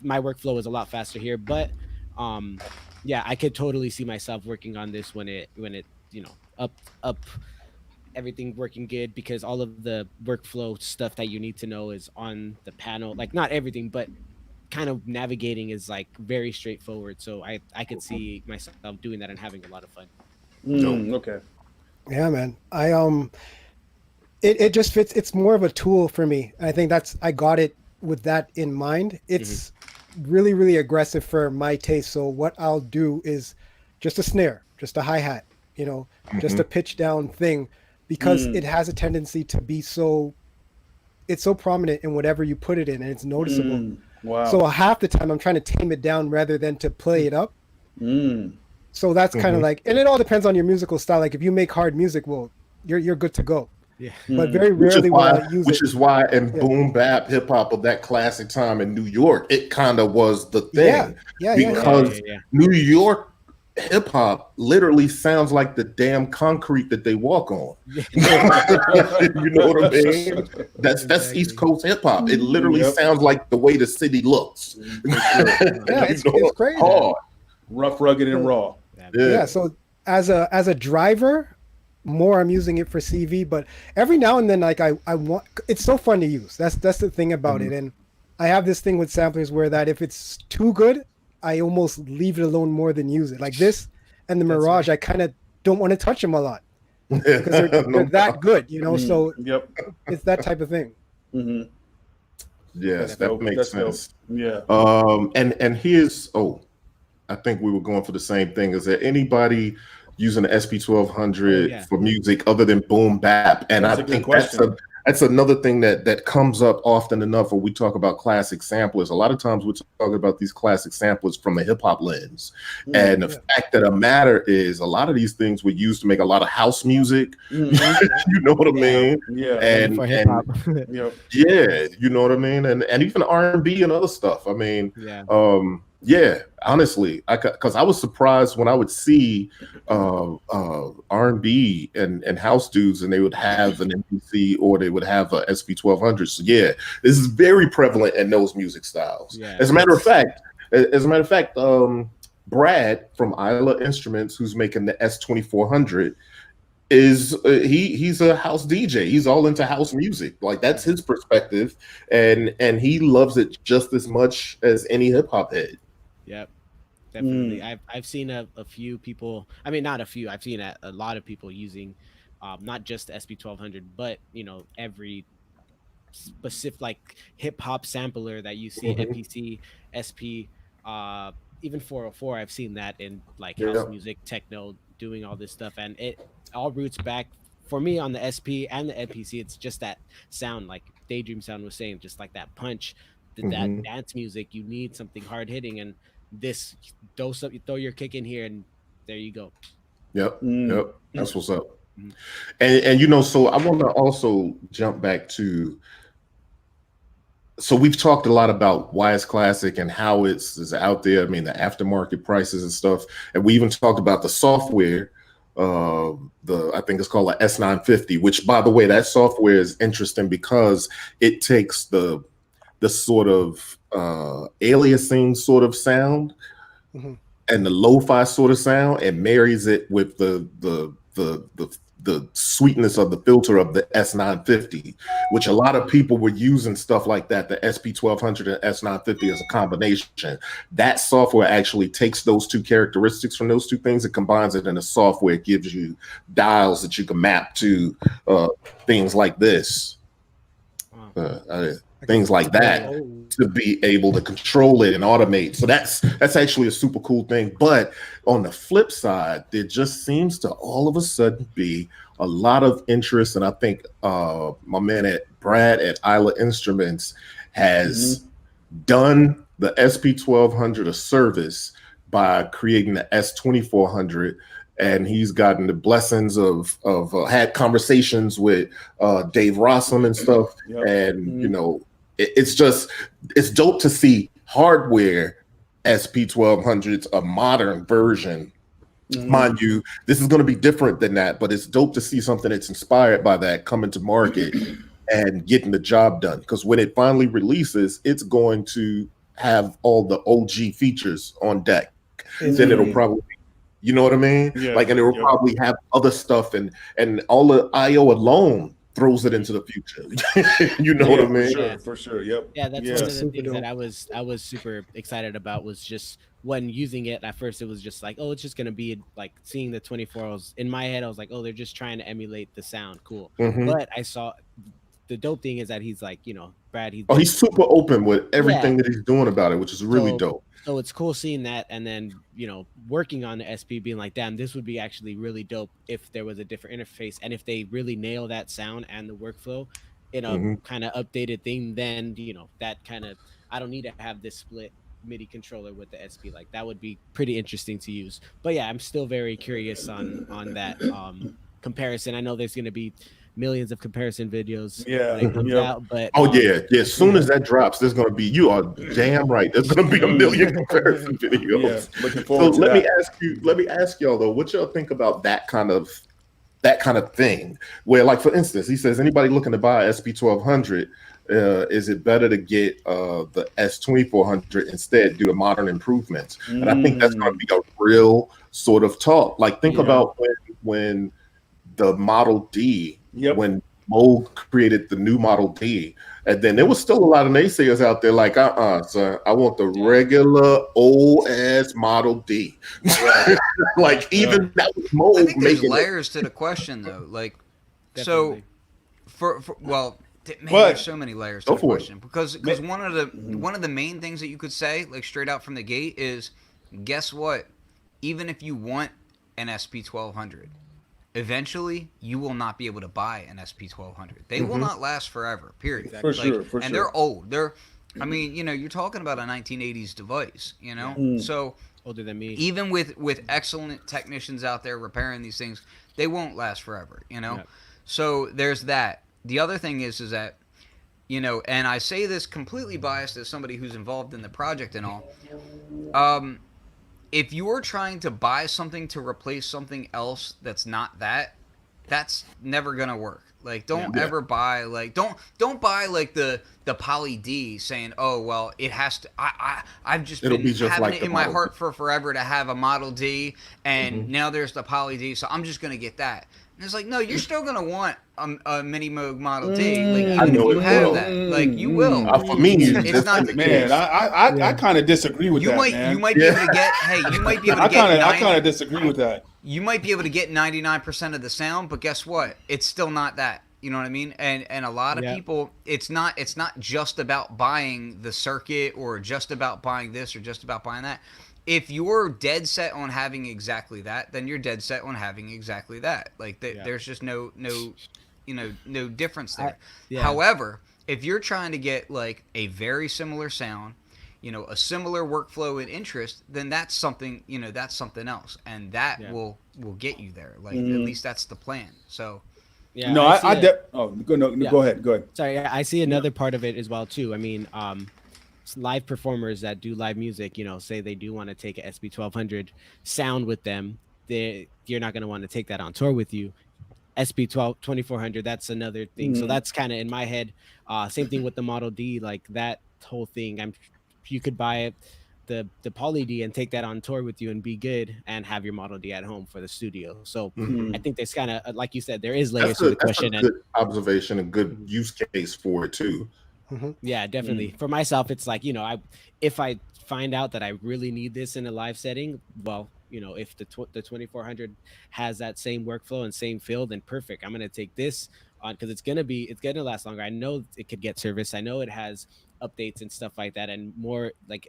workflow is a lot faster here, but I could totally see myself working on this when it, you know, up everything working good because all of the workflow stuff that you need to know is on the panel. Like not everything, but kind of navigating is like very straightforward. So I could see myself doing that and having a lot of fun. Okay. Yeah, man. It just fits. It's more of a tool for me. I think I got it with that in mind. It's really, really aggressive for my taste. So what I'll do is just a snare, just a hi-hat, just a pitch down thing, because it has a tendency to be it's so prominent in whatever you put it in, and it's noticeable. Wow. So half the time I'm trying to tame it down rather than to play it up. So that's kind of like, and it all depends on your musical style. Like if you make hard music, well, you're good to go. Yeah. But very rarely will I use it. Which is why in boom bap hip hop of that classic time in New York, it kind of was the thing. Because New York hip hop literally sounds like the damn concrete that they walk on. You know what I mean? That's East Coast hip hop. It literally sounds like the way the city looks. It's crazy. Hard. Rough, rugged, and raw. Yeah. So as a driver, more I'm using it for CV, but every now and then, like I want, it's so fun to use. That's the thing about it. And I have this thing with samplers where that if it's too good, I almost leave it alone more than use it. Like this and the Mirage, I kind of don't want to touch them a lot because they're that good, So it's that type of thing. Yes, that makes sense. Yeah. And here's I think we were going for the same thing. Is there anybody using the SP1200 for music other than boom bap? And I think that's another thing that comes up often enough when we talk about classic samplers. A lot of times we're talking about these classic samplers from a hip hop lens. And the fact of the matter is a lot of these things were used to make a lot of house music. You know what I mean? Yeah. And for hip hop. You know what I mean? And even R&B and other stuff. I mean, honestly, because I was surprised when I would see R&B and house dudes, and they would have an MPC or they would have a SP1200. So this is very prevalent in those music styles. As a matter of fact, Brad from Isla Instruments, who's making the S2400, is he's a house DJ. He's all into house music. Like that's his perspective, and he loves it just as much as any hip hop head. Yep, definitely. I've seen a few people. I mean, not a few. I've seen a lot of people using, not just the SP1200, but every specific like hip hop sampler that you see, MPC, SP, even 404. I've seen that in like house music, techno, doing all this stuff, and it all roots back for me on the SP and the MPC. It's just that sound, like Daydream Sound was saying, just like that punch. That dance music, you need something hard hitting, and this dose up, you throw your kick in here and there you go. Yep. That's what's up. And so I want to also jump back to, so we've talked a lot about why it's classic and how it's out there. I mean, the aftermarket prices and stuff, and we even talked about the software. I think it's called a S950, which, by the way, that software is interesting because it takes the sort of aliasing sort of sound and the lo-fi sort of sound and marries it with the sweetness of the filter of the S950, which a lot of people were using stuff like that. The SP1200 and S950 as a combination. That software actually takes those two characteristics from those two things and combines it in a software. It gives you dials that you can map to things like this. Things like that to be able to control it and automate. So that's actually a super cool thing. But on the flip side, there just seems to all of a sudden be a lot of interest. And I think my man Brad at Isla Instruments has done the SP1200 a service by creating the S2400. And he's gotten the blessings of had conversations with Dave Rossum and stuff. And, it's dope to see hardware SP1200s, a modern version. Mind you, this is going to be different than that, but it's dope to see something that's inspired by that coming to market and getting the job done. Because when it finally releases, it's going to have all the OG features on deck. Then it'll probably You know what I mean? Yeah, Like, and it will probably have other stuff, and all the IO alone throws it into the future. You know what I mean? For sure. Yep. Yeah, that's one of the Super things that dope. I was super excited about, was just when using it. At first, it was just like, oh, it's just gonna be like seeing the 24. I was in my head, I was like, oh, they're just trying to emulate the sound, cool. But I saw the dope thing is that he's like, Brad, he's super open with everything that he's doing about it, which is really dope. So it's cool seeing that, and then working on the SP, being like, damn, this would be actually really dope if there was a different interface, and if they really nail that sound and the workflow in a kind of updated thing, then that kind of, I don't need to have this split MIDI controller with the SP. Like, that would be pretty interesting to use. But yeah, I'm still very curious on that comparison. I know there's going to be millions of comparison videos when it comes out, but as soon as that drops, there's going to be, you are damn right, there's going to be a million comparison videos. Looking forward to that. Let me ask y'all though, what y'all think about that kind of thing, where, like, for instance, he says, anybody looking to buy SP1200, is it better to get the S2400 instead due to modern improvements? And I think that's going to be a real sort of talk. Like, think about when the Model D, when Moog created the new Model D, and then there was still a lot of naysayers out there like, son, I want the regular old ass Model D. Like, even that was Moog. I think there's layers to the question though. Like, so for there's so many layers to the question, because one of the main things that you could say, like, straight out from the gate is, guess what? Even if you want an SP1200, eventually you will not be able to buy an SP1200. They will not last forever, period. For sure. And they're old. I mean, you're talking about a 1980s device, so older than me. Even with excellent technicians out there repairing these things, they won't last forever, So there's that. The other thing is that, and I say this completely biased as somebody who's involved in the project and all, if you're trying to buy something to replace something else that's not that's never gonna work. Like, don't ever buy, like, don't buy like the Poly D saying, oh well, it has to. I've just been having like it in my heart for forever to have a Model D, and now there's the Poly D, so I'm just gonna get that. And it's like, no, you're still gonna want a Mini Moog Model D. Like, even if you have that, like, you will. For me, it's not, man. I kind of disagree with that. You might be able to get. Hey, you might be able to get. I kind of disagree with that. You might be able to get 99% of the sound, but guess what? It's still not that. You know what I mean? And a lot of people, it's not just about buying the circuit, or just about buying this, or just about buying that. If you're dead set on having exactly that, then you're dead set on having exactly that. Like, there's just no difference there. However, if you're trying to get like a very similar sound, a similar workflow and interest, then that's something, that's something else, and that will get you there. Like, at least that's the plan. So. Yeah, go ahead. Sorry, I see another part of it as well too. I mean, live performers that do live music, say they do want to take a SP1200 sound with them, you're not going to want to take that on tour with you. SP2400, that's another thing. So that's kind of in my head. Same thing with the Model D, like that whole thing. You could buy the Poly D and take that on tour with you and be good, and have your Model D at home for the studio. So I think there's kind of, like you said, there is layers to the question. That's a good observation, a good use case for it too. Yeah, definitely. For myself, it's like, if I find out that I really need this in a live setting, well, if the 2400 has that same workflow and same feel, then perfect. I'm going to take this on, because it's going to last longer. I know it could get service. I know it has updates and stuff like that, and more like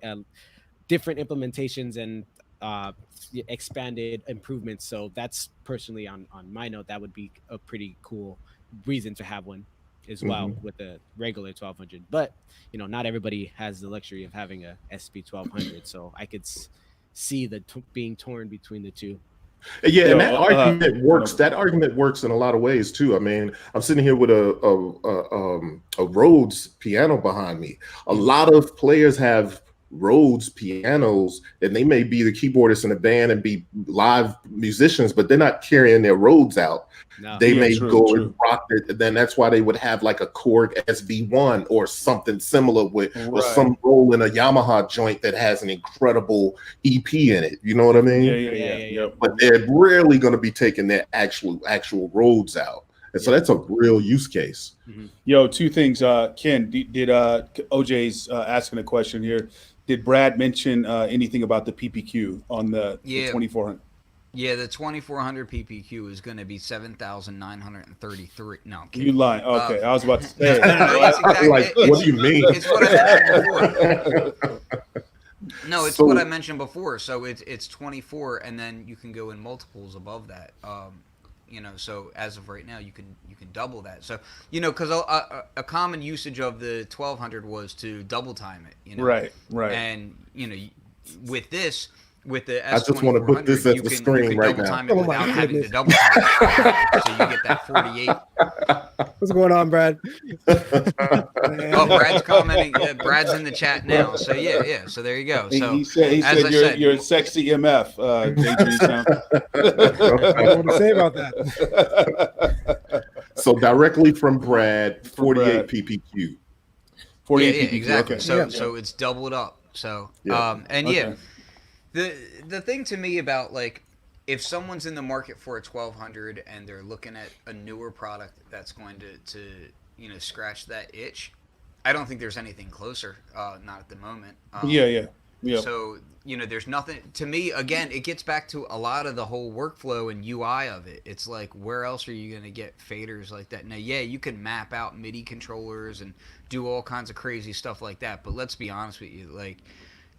different implementations and expanded improvements. So that's personally on my note, that would be a pretty cool reason to have one as well with the regular 1200. But not everybody has the luxury of having a SP1200, so I could see the being torn between the two. Yeah, and that argument works. That argument works in a lot of ways too. I mean, I'm sitting here with a Rhodes piano behind me. A lot of players have Rhodes pianos, and they may be the keyboardists in a band and be live musicians, but they're not carrying their Rhodes out. No. They may go and rock it. Then that's why they would have like a Korg SB1 or something similar with or some role in a Yamaha joint that has an incredible EP in it. You know what I mean? Yeah. But they're rarely going to be taking their actual Rhodes out. And so that's a real use case. Mm-hmm. Yo, two things. Ken, did OJ's asking a question here. Did Brad mention anything about the PPQ on the 2400? Yeah, the 2400 PPQ is going to be 7,933. No, I'm you lying? Okay, I was about to say. What do you mean? It's what I mentioned before. No, it's what I mentioned before. So it's 24, and then you can go in multiples above that. So as of right now, you can double that. So because a common usage of the 1200 was to double time it. Right. And with this. With the S2400, I just want to put this at the screen right now. Time it without having to double time it. So you get that 48. What's going on, Brad? Brad's commenting. Brad's in the chat now. So yeah. So there you go. So he said you're a sexy MF. I don't want to say about that. So directly from Brad, 48 PPQ. 48 PPQ. Yeah, Exactly. Okay. So it's doubled up. So okay. The thing to me about like if someone's in the market for a 1200 and they're looking at a newer product that's going to scratch that itch, I don't think there's anything closer. Not at the moment. Yeah. So there's nothing to me. Again, it gets back to a lot of the whole workflow and UI of it. It's like where else are you going to get faders like that? Now, you can map out MIDI controllers and do all kinds of crazy stuff like that. But let's be honest with you, like,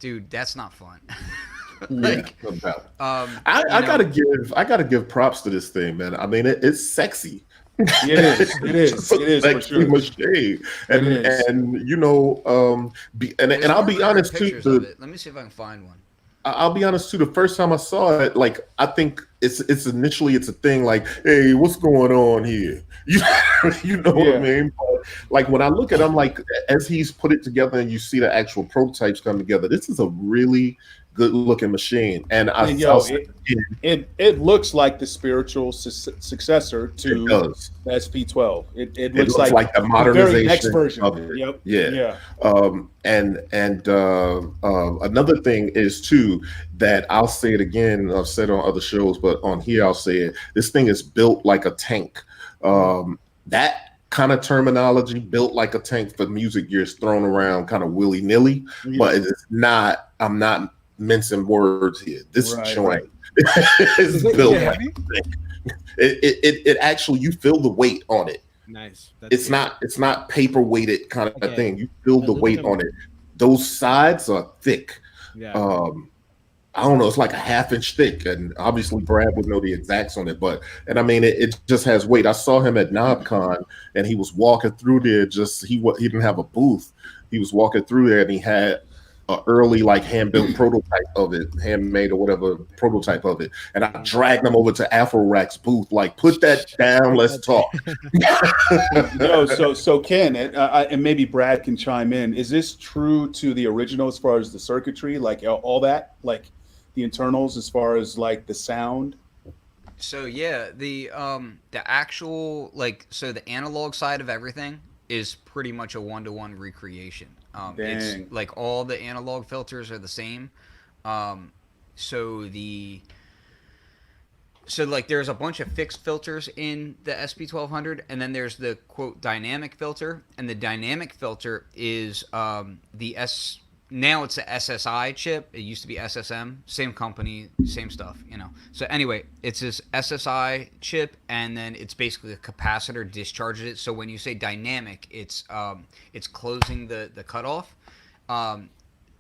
dude, that's not fun. No doubt. I gotta give props to this thing, man. I mean, it's sexy. It is for sure. Machine. And I'll be honest too. Let me see if I can find one. I'll be honest too. The first time I saw it, like I think it's initially a thing like, hey, what's going on here? You know what I mean? But like when I look at him, like as he's put it together and you see the actual prototypes come together, this is a really good looking machine. And it looks like the spiritual successor to the SP12. It looks like the modernization very next version of it. Yep. Yeah. Another thing is too that I'll say it again. I've said on other shows, but on here I'll say it. This thing is built like a tank. That kind of terminology, built like a tank for music gear, is thrown around kind of willy nilly, but it's not. I'm not mincing words here. This joint is built like a tank. It actually, you feel the weight on it. Nice. It's not paper weighted kind of thing. You feel the weight on it. Those sides are thick. Yeah. I don't know, it's like a half-inch thick, and obviously Brad would know the exacts on it, and I mean it just has weight. I saw him at KnobCon and he was walking through there, he didn't have a booth. He was walking through there and he had an early like hand-built prototype of it, handmade or whatever prototype of it. And I dragged him over to Afro Rack's booth, like, put that down, let's talk. So Ken, and maybe Brad can chime in. Is this true to the original as far as the circuitry, like all that, like the internals as far as like the sound? So yeah, the actual the analog side of everything is pretty much a 1-to-1 recreation. It's like all the analog filters are the same. So there's a bunch of fixed filters in the SP1200, and then there's the quote dynamic filter, and the dynamic filter is now it's a SSI chip. It used to be SSM, same company, same stuff, So anyway, it's this SSI chip, and then it's basically a capacitor discharges it. So when you say dynamic, it's closing the cutoff.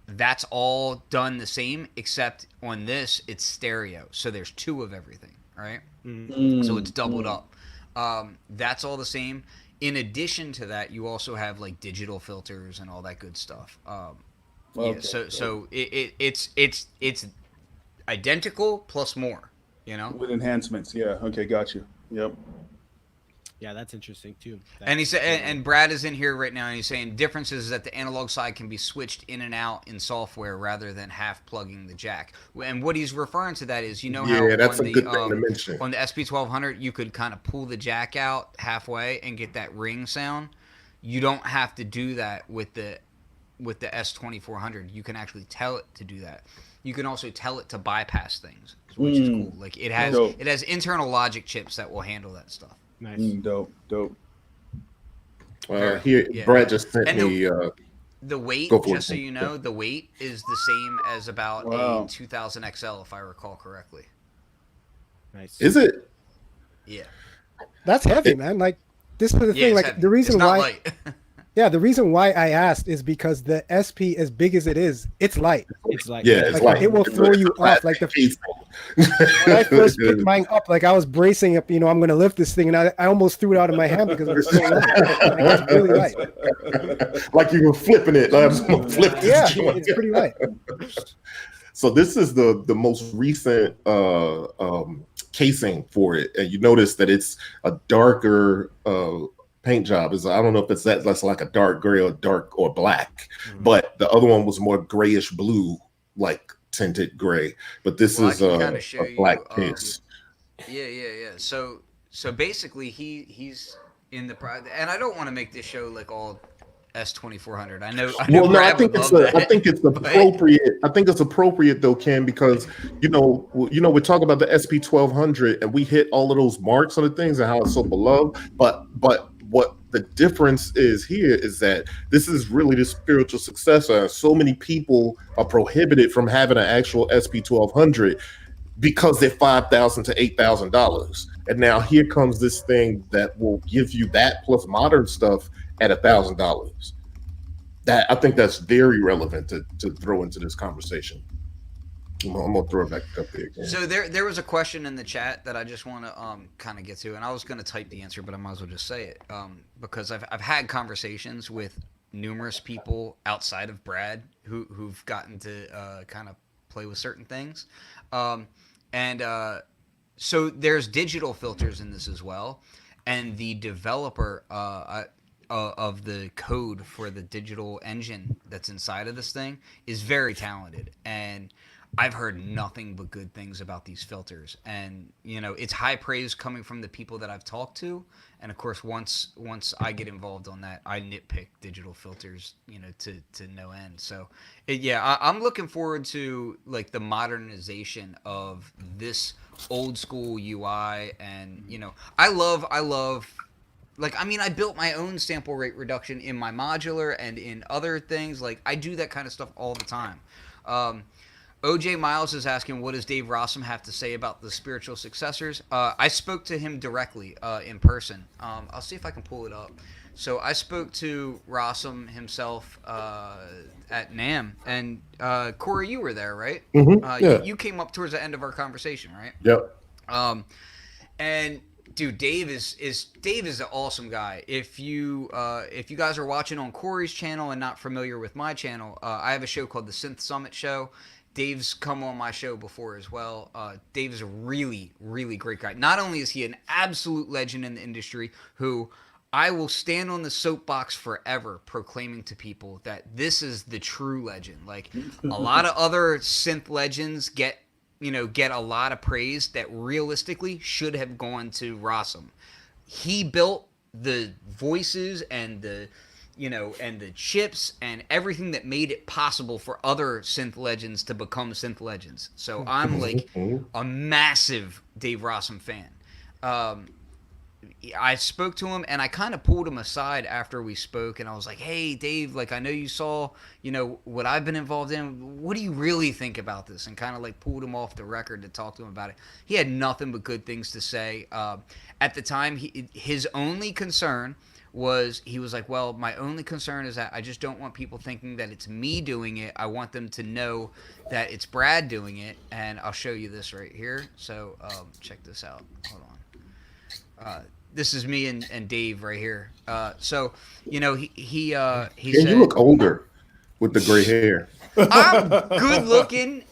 That's all done the same, except on this, it's stereo. So there's two of everything, right? Mm-hmm. So it's doubled up. That's all the same. In addition to that, you also have like digital filters and all that good stuff. Okay. So it's identical plus more, with enhancements. Yeah. Okay. Got you. Yep. Yeah, that's interesting too. And he said, and Brad is in here right now, and he's saying differences is that the analog side can be switched in and out in software rather than half plugging the jack. And what he's referring to that is, how that's on a good thing to mention. On the SP1200 you could kind of pull the jack out halfway and get that ring sound. You don't have to do that with the S2400. You can actually tell it to do that. You can also tell it to bypass things, which is cool. Like it has internal logic chips that will handle that stuff. Nice. Dope. Here, Yeah. Brad just sent And me. The weight, Go for just it. so you know, the weight is the same as about a 2000 XL, if I recall correctly. Nice. Is it? Yeah. That's heavy, man. Like this is the thing. It's Like heavy. the reason it's not why. light. Yeah, the reason why I asked is because the SP, as big as it is, it's light. It's like It's like it will throw you off. Like when I first picked mine up, like I was bracing up. I'm going to lift this thing, and I almost threw it out of my hand because it was so light. Like, it's really light. Like you were flipping it. Like, I'm gonna flip this Yeah, joint. it's pretty light. So this is the most recent casing for it, and you notice that it's a darker paint job. I don't know if that's like a dark gray or dark or black, but the other one was more grayish blue, like tinted gray. But this is a black case. Yeah. So basically, he's in the and I don't want to make this show like all S2400. I know. I think it's appropriate. I think it's appropriate though, Ken, because we're talking about the SP1200, and we hit all of those marks on the things and how it's so beloved. But what the difference is here is that this is really the spiritual successor. So many people are prohibited from having an actual SP1200 because they're $5,000 to $8,000. And now here comes this thing that will give you that plus modern stuff at $1,000. That I think that's very relevant to throw into this conversation. I'm gonna throw it back up there again. So there was a question in the chat that I just want to kind of get to, and I was going to type the answer, but I might as well just say it because I've had conversations with numerous people outside of Brad who've gotten to kind of play with certain things, so there's digital filters in this as well, and the developer of the code for the digital engine that's inside of this thing is very talented, and I've heard nothing but good things about these filters, and it's high praise coming from the people that I've talked to, and of course once I get involved on that, I nitpick digital filters to no end. So I'm looking forward to like the modernization of this old school UI, and I love like, I built my own sample rate reduction in my modular and in other things. Like, I do that kind of stuff all the time. OJ Miles is asking, what does Dave Rossum have to say about the spiritual successors? I spoke to him directly in person. I'll see if I can pull it up. So I spoke to Rossum himself at NAMM, and Corry, you were there, right? Yeah. You came up towards the end of our conversation, right? Yep. And dude, Dave is an awesome guy. If you guys are watching on Corry's channel and not familiar with my channel, I have a show called the Synth Summit Show. Dave's come on my show before as well. Dave is a really, really great guy. Not only is he an absolute legend in the industry, who I will stand on the soapbox forever proclaiming to people that this is the true legend. Like, a lot of other synth legends get a lot of praise that realistically should have gone to Rossum. He built the voices and the chips and everything that made it possible for other synth legends to become synth legends. So I'm like a massive Dave Rossum fan. I spoke to him, and I kind of pulled him aside after we spoke, and I was like, hey, Dave, like, I know you saw, what I've been involved in. What do you really think about this? And kind of like pulled him off the record to talk to him about it. He had nothing but good things to say. At the time, his only concern was, he was like, well, my only concern is that I just don't want people thinking that it's me doing it. I want them to know that it's Brad doing it, and I'll show you this right here. So check this out. Hold on. This is me and Dave right here. So he And said, you look older. with the gray hair. I'm good looking.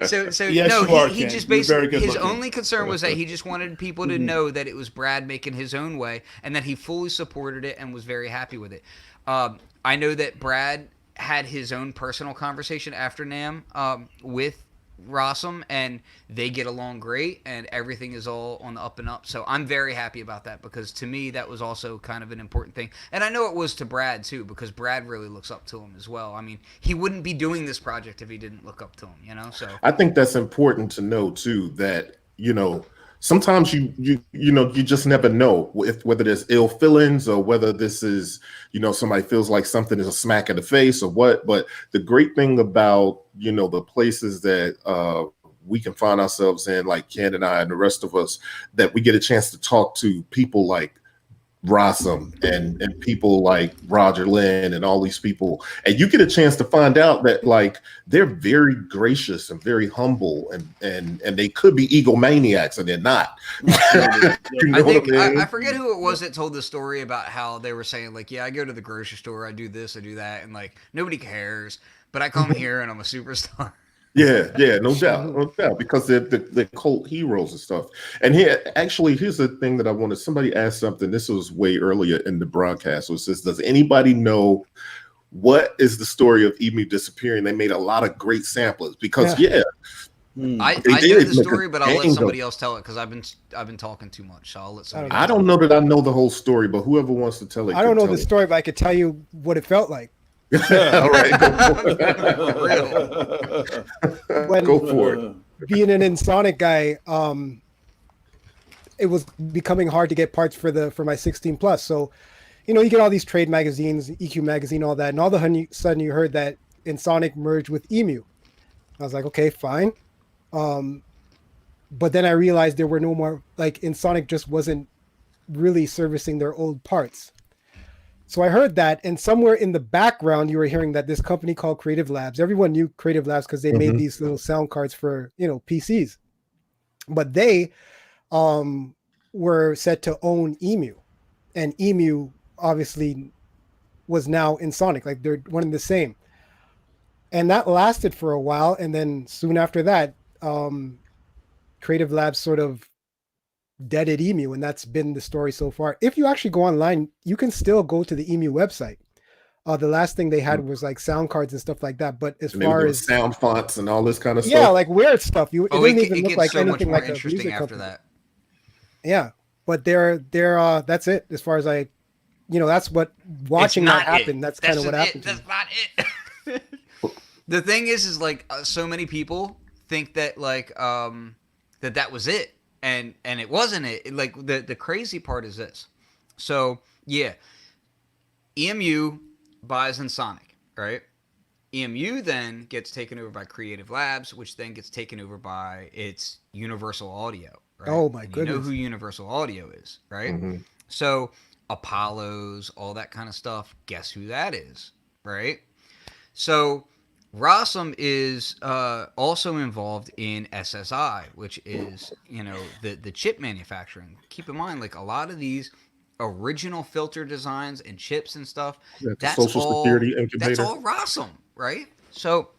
so Yes, no, you are, he Ken. just You're basically very good his looking. only concern was that he just wanted people to know that it was Brad making his own way, and that he fully supported it and was very happy with it. I know that Brad had his own personal conversation after NAMM with Rossum, and they get along great, and everything is all on the up and up. So I'm very happy about that, because to me that was also kind of an important thing, and I know it was to Brad too, because Brad really looks up to him as well. I mean, he wouldn't be doing this project if he didn't look up to him, you know. So I think that's important to know too, that sometimes you just never know whether there's ill feelings or whether this is somebody feels like something is a smack in the face or what. But the great thing about the places that we can find ourselves in, like Ken and I and the rest of us, that we get a chance to talk to people like Rossum and people like Roger Lynn and all these people, and you get a chance to find out that like they're very gracious and very humble, and they could be egomaniacs and they're not. I forget who it was that told the story about how they were saying like, yeah, I go to the grocery store, I do this, I do that, and like nobody cares, but I come here and I'm a superstar. Yeah, no doubt, because they're cult heroes and stuff. And here's the thing that I wanted. Somebody asked something. This was way earlier in the broadcast. So it says, does anybody know what is the story of Emu disappearing? They made a lot of great samplers because I know the story, but I'll let somebody else tell it, because I've been talking too much. So I'll let somebody. I don't know that I know the whole story, but whoever wants to tell it. I don't know the story, but I could tell you what it felt like. All right, go for it. Being an Ensoniq guy, it was becoming hard to get parts for my 16 plus. So, you get all these trade magazines, EQ magazine, all that, and all of a sudden you heard that Ensoniq merged with Emu. I was like, okay, fine. But then I realized there were no more, like Ensoniq just wasn't really servicing their old parts. So I heard that, and somewhere in the background, you were hearing that this company called Creative Labs, everyone knew Creative Labs because they made these little sound cards for, PCs. But they were set to own Emu. And Emu obviously was now Ensoniq, like they're one and the same. And that lasted for a while. And then soon after that, Creative Labs sort of deaded Emu, and that's been the story so far. If you actually go online, you can still go to the Emu website. The last thing they had was like sound cards and stuff like that. But as far as sound fonts and all this kind of stuff, yeah, like weird stuff. It didn't even look like so anything like a interesting music after company. that. Yeah, but they're that's it as far as that's what watching that happen. That's kind of what happened. That's not it. The thing is like so many people think that like that was it. And it wasn't it. Like the crazy part is this. So yeah, EMU buys Ensoniq, right? EMU then gets taken over by Creative Labs, which then gets taken over by its Universal Audio, right? Oh my goodness. You know who Universal Audio is, right? So Apollos, all that kind of stuff. Guess who that is, right? So Rossum is also involved in SSI, which is, the chip manufacturing. Keep in mind, like a lot of these original filter designs and chips and stuff, that's all Security incubator. That's all Rossum, right? So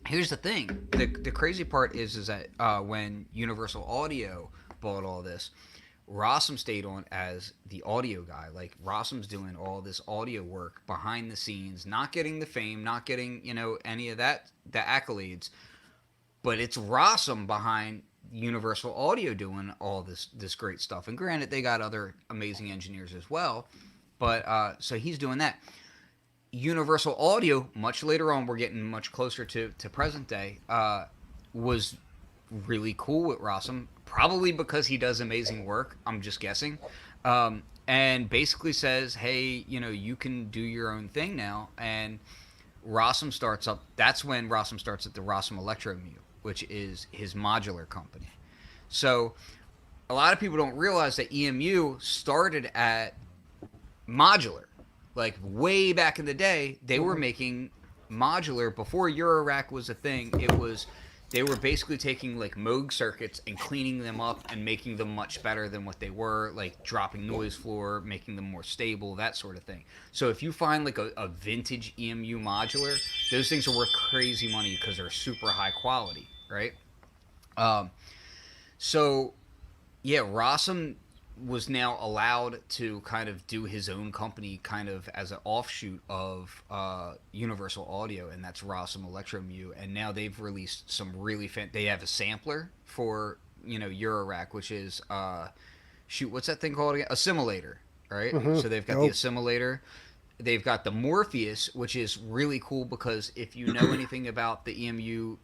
here's the thing. The crazy part is that when Universal Audio bought all this, Rossum stayed on as the audio guy. Like Rossum's doing all this audio work behind the scenes, not getting the fame, not getting, any of that, the accolades, but it's Rossum behind Universal Audio doing all this great stuff. And granted, they got other amazing engineers as well, but so he's doing that. Universal Audio, much later on, we're getting much closer to present day, was really cool with Rossum. Probably because he does amazing work, I'm just guessing, and basically says, hey, you can do your own thing now. And Rossum starts up. That's when Rossum starts at the Rossum Electromu, which is his modular company. So a lot of people don't realize that EMU started at modular. Like way back in the day, they were making modular before Eurorack was a thing. It was they were basically taking like Moog circuits and cleaning them up and making them much better than what they were, like dropping noise floor, making them more stable, that sort of thing. So if you find like a vintage EMU modular, those things are worth crazy money because they're super high quality, right? So yeah, Rossum was now allowed to kind of do his own company kind of as an offshoot of Universal Audio, and that's Rossum Electromu. And now they've released some really they have a sampler for, Eurorack, which is what's that thing called again? Assimilator, right? So they've got the Assimilator. They've got the Morpheus, which is really cool because if you know anything about the EMU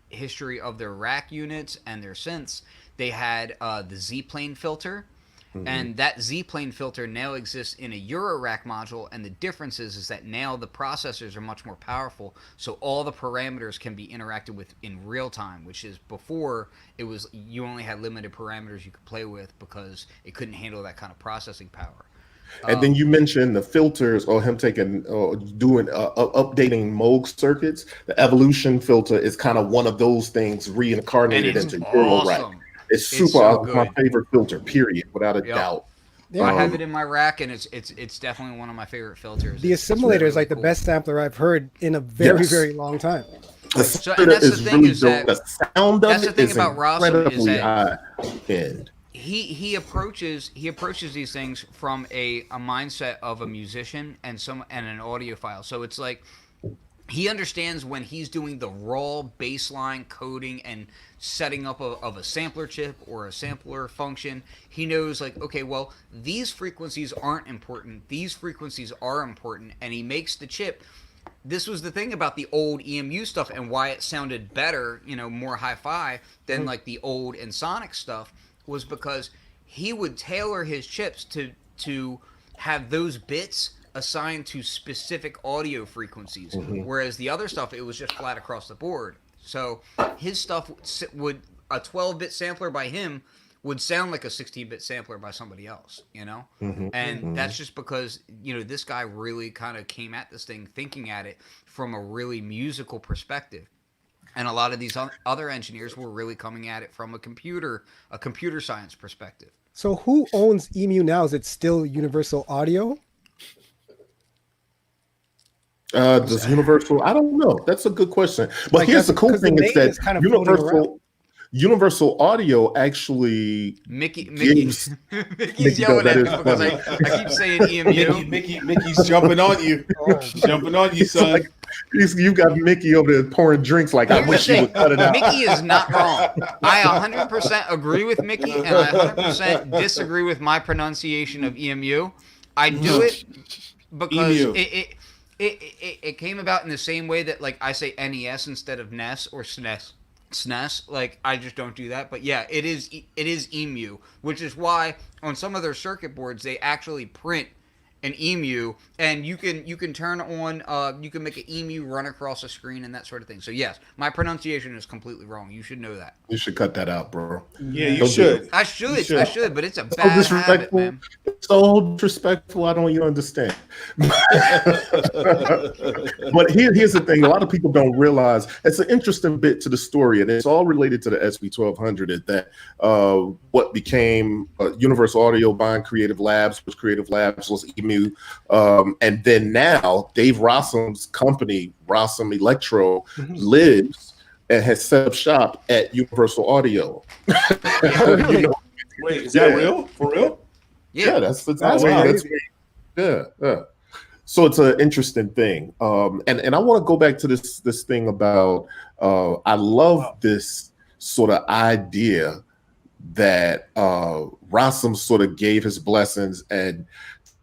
history of their rack units and their synths, they had the Z-plane filter. And that Z-plane filter now exists in a Eurorack module, and the difference is that now the processors are much more powerful, so all the parameters can be interacted with in real time, which is before it was you only had limited parameters you could play with because it couldn't handle that kind of processing power. And then you mentioned the filters, or him taking, doing, updating Moog circuits. The Evolution filter is kind of one of those things reincarnated into Eurorack. It's super so my favorite filter, period, without a doubt. Yeah. I have it in my rack, and it's definitely one of my favorite filters. The Assimilator is like the best sampler I've heard in a very, very long time. So, and that's the thing is that the sound of that's the it thing is about Rossum is that high end. he approaches these things from a mindset of a musician and an audiophile. So it's like he understands when he's doing the raw baseline coding and setting up of a sampler chip or a sampler function. He knows like, okay, well, these frequencies aren't important. These frequencies are important. And he makes the chip. This was the thing about the old EMU stuff and why it sounded better, more hi-fi than like the old Ensoniq stuff, was because he would tailor his chips to have those bits assigned to specific audio frequencies, whereas the other stuff, it was just flat across the board. So his stuff would, a 12-bit sampler by him would sound like a 16-bit sampler by somebody else, and that's just because, this guy really kind of came at this thing thinking at it from a really musical perspective. And a lot of these other engineers were really coming at it from a computer science perspective. So who owns EMU now? Is it still Universal Audio? Does Universal? I don't know. That's a good question. But Like, here's the cool thing: is that kind of floating around. Universal Audio actually Mickey's Mickey, yelling at me is because I keep saying EMU. Mickey's jumping on you. Jumping on you, son. Like, you got Mickey over there pouring drinks. Like, I wish you would cut it out. Mickey is not wrong. I 100% agree with Mickey, and I 100% disagree with my pronunciation of EMU. I do it because it came about in the same way that, like, I say NES instead of NES or SNES. SNES, like, I just don't do that. But yeah, it is EMU, which is why on some of their circuit boards they actually print an EMU, and you can turn on you can make an EMU run across a screen and that sort of thing. So yes, my pronunciation is completely wrong. You should know that. You should cut that out, bro. Yeah, you should. I should, but it's a bad habit, man. It's so disrespectful. I don't even understand. But here's the thing: a lot of people don't realize it's an interesting bit to the story, and it's all related to the SP1200. Is that what became Universal Audio buying Creative Labs, which Creative Labs was EMU, and then now Dave Rossum's company, Rossum Electro, lives and has set up shop at Universal Audio. Wait, is that real? For real? Yeah, that's yeah. So it's an interesting thing, and I want to go back to this thing about I love this sort of idea that Rossum sort of gave his blessings and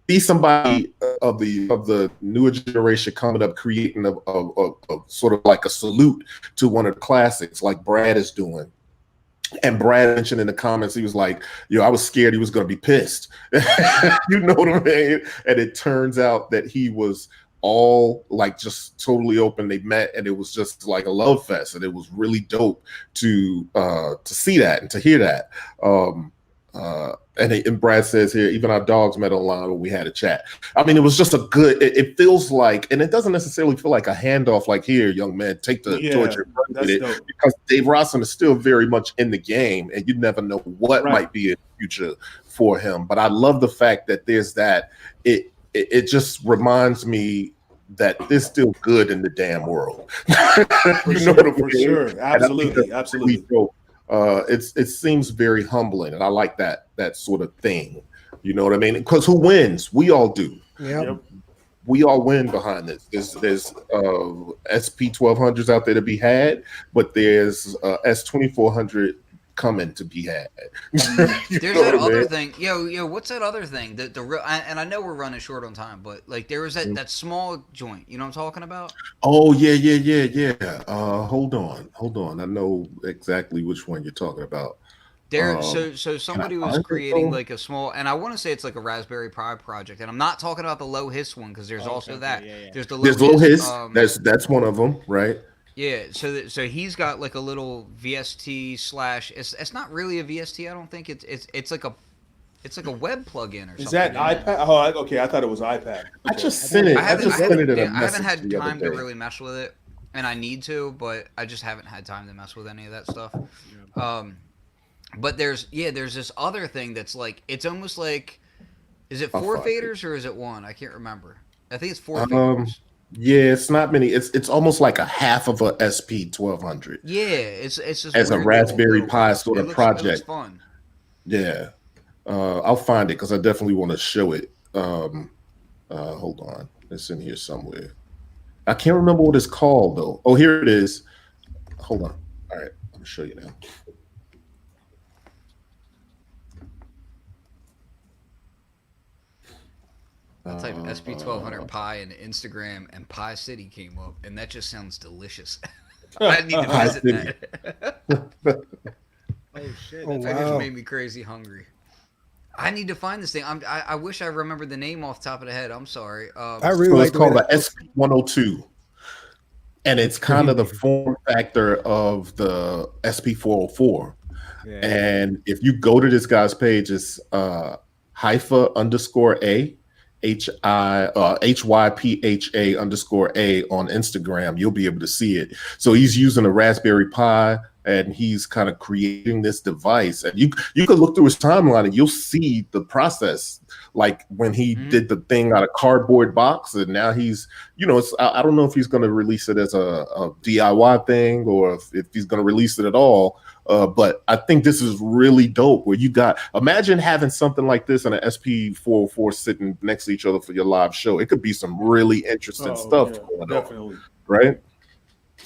be somebody of the newer generation coming up, creating a sort of like a salute to one of the classics, like Brad is doing. And Brad mentioned in the comments, he was like, "Yo, I was scared he was going to be pissed." You know what I mean? And it turns out that he was all like just totally open. They met, and it was just like a love fest, and it was really dope to see that and to hear that. And Brad says here, even our dogs met online when we had a chat. I mean, it was just a good. It feels like, and it doesn't necessarily feel like a handoff. Like, here, young man, take the torch and run with it, because Dave Rossum is still very much in the game, and you never know what might be in the future for him. But I love the fact that there's that. It just reminds me that there's still good in the damn world. For sure. Absolutely. It seems very humbling, and I like that sort of thing. You know what I mean? Because who wins? We all do. Yep. We all win behind this. There's SP1200s out there to be had, but there's S2400 coming to be had. There's that other thing. Yo, what's that other thing? The real, and I know we're running short on time, but like there was that small joint. You know what I'm talking about? Oh yeah. Hold on. I know exactly which one you're talking about. There, so somebody was creating like a small, and I want to say it's like a Raspberry Pi project, and I'm not talking about the low hiss one, because there's also that. Yeah. There's low hiss. That's one of them, right? Yeah, so he's got like a little VST slash. It's not really a VST. I don't think it's like a web plugin or something. Is that iPad? Oh, okay. I thought it was iPad. Okay. I just sent it. I haven't had time to really mess with it, and I need to, but I just haven't had time to mess with any of that stuff. But there's this other thing that's like, it's almost like, is it 4 faders or is it 1? I can't remember. I think it's 4 faders. Yeah, it's not many. It's almost like a half of a SP1200. Yeah, it's just as a Raspberry Pi sort of project. It looks fun. Yeah, I'll find it because I definitely want to show it. Hold on, it's in here somewhere. I can't remember what it's called though. Oh, here it is. Hold on. All right, I'm gonna show you now. I typed SP1200 Pi in Instagram, and Pi City came up, and that just sounds delicious. I need to visit that. Oh shit! That just made me crazy hungry. I need to find this thing. I wish I remembered the name off the top of the head. I'm sorry. I really like it's called the SP102, and it's kind of the form factor of the SP404. Yeah. And if you go to this guy's page, it's Hypha_A. HYPHA_A on Instagram. You'll be able to see it. So he's using a Raspberry Pi, and he's kind of creating this device. And you could look through his timeline and you'll see the process, like when he did the thing out of cardboard box, and now he's, I don't know if he's going to release it as a DIY thing or if he's going to release it at all. But I think this is really dope, where imagine having something like this and an SP404 sitting next to each other for your live show. It could be some really interesting stuff going on, right?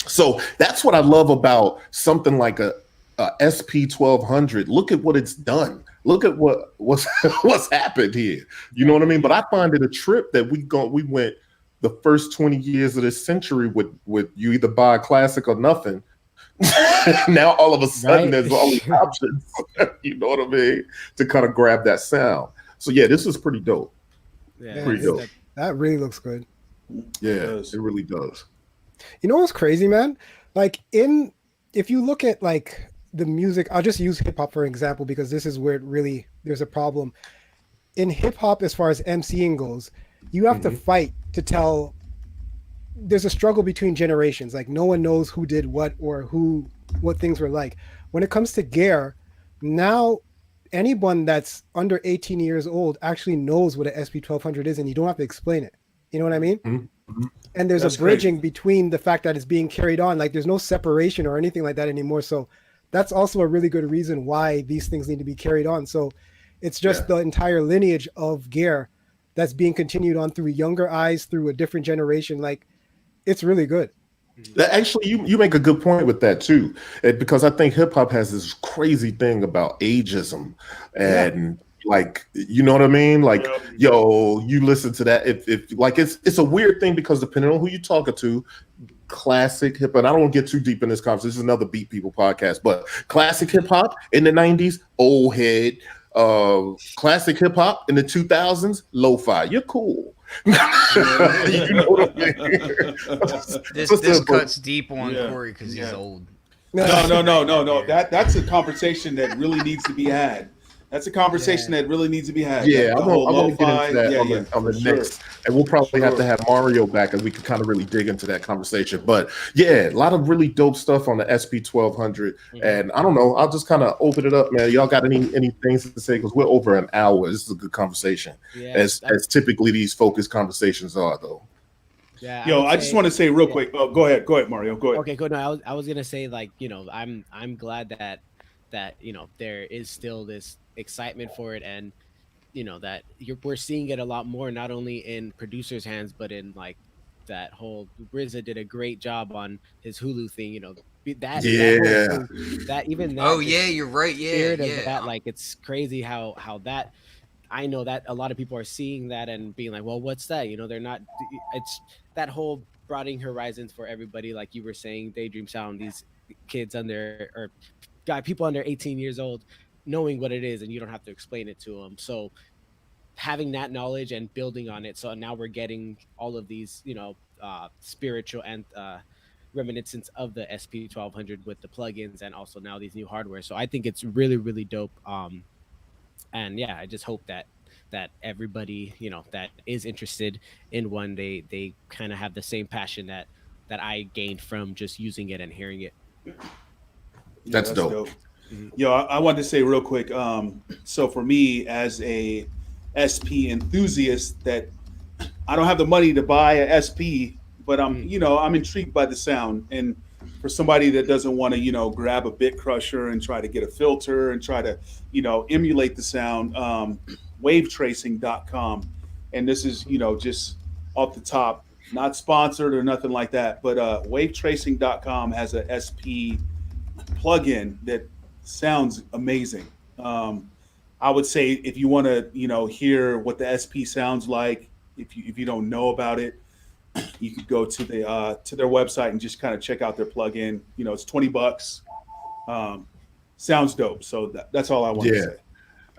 So that's what I love about something like a SP1200. Look at what it's done. Look at what's happened here. You know what I mean? But I find it a trip that we went the first 20 years of this century with you either buy a classic or nothing. Now all of a sudden there's all these options, you know what I mean, to kind of grab that sound. So yeah, this is pretty dope. Yeah, pretty dope. That really looks good. Yeah, it really does. You know what's crazy, man? Like if you look at like the music, I'll just use hip hop for example, because this is where there's a problem. In hip hop, as far as MCing goes, you have to fight to tell. There's a struggle between generations. Like no one knows who did what or what things were like. When it comes to gear, now anyone that's under 18 years old actually knows what an SP1200 is, and you don't have to explain it. You know what I mean? Mm-hmm. And there's a bridging between the fact that it's being carried on. Like there's no separation or anything like that anymore. So that's also a really good reason why these things need to be carried on. So it's just the entire lineage of gear that's being continued on through younger eyes, through a different generation. Like, it's really good. Actually, you make a good point with that too, because I think hip hop has this crazy thing about ageism, and like, you know what I mean? Like, yo, you listen to that. If like, it's a weird thing because depending on who you're talking to, classic hip hop. And I don't want to get too deep in this conversation. This is another BeatPPL podcast, but classic hip hop in the 90s, old head. Classic hip hop in the 2000s, lo-fi. You're cool. You know what I mean? This cuts deep on Corry because he's old. No. That's a conversation that really needs to be had. That's a conversation that really needs to be had. Yeah, The I whole want to get lo-fi, into that on the sure. next, and we'll probably have to have Mario back, and we can kind of really dig into that conversation. But yeah, a lot of really dope stuff on the SP1200, and I don't know, I'll just kind of open it up, man. Y'all got any things to say? Because we're over an hour. This is a good conversation, as typically these focused conversations are, though. Yeah. I just want to say real quick. Oh, go ahead, Mario. Go ahead. Okay, good. No, I was gonna say, like, I'm glad that there is still this excitement for it, and that we're seeing it a lot more, not only in producers' hands, but in like that whole RZA did a great job on his Hulu thing. That even that. Oh yeah, you're right. Yeah. Of that, like, it's crazy how that. I know that a lot of people are seeing that and being like, well, what's that? They're not. It's that whole broadening horizons for everybody, like you were saying, Daydream Sound. These kids people under 18 years old knowing what it is, and you don't have to explain it to them. So having that knowledge and building on it, so now we're getting all of these spiritual and reminiscence of the SP1200 with the plugins, and also now these new hardware. So I think it's really, really dope. And yeah, I just hope that everybody that is interested in one, they kind of have the same passion that I gained from just using it and hearing it. That's dope. I wanted to say real quick. So for me, as a SP enthusiast, that I don't have the money to buy a SP, but I'm intrigued by the sound. And for somebody that doesn't want to, grab a bit crusher and try to get a filter and try to, emulate the sound, wavetracing.com. And this is, just off the top, not sponsored or nothing like that, but wavetracing.com has a SP plugin that sounds amazing. I would say if you want to, hear what the SP sounds like, if you don't know about it, you could go to their website and just kind of check out their plugin. It's $20. Sounds dope. So that's all I want to say.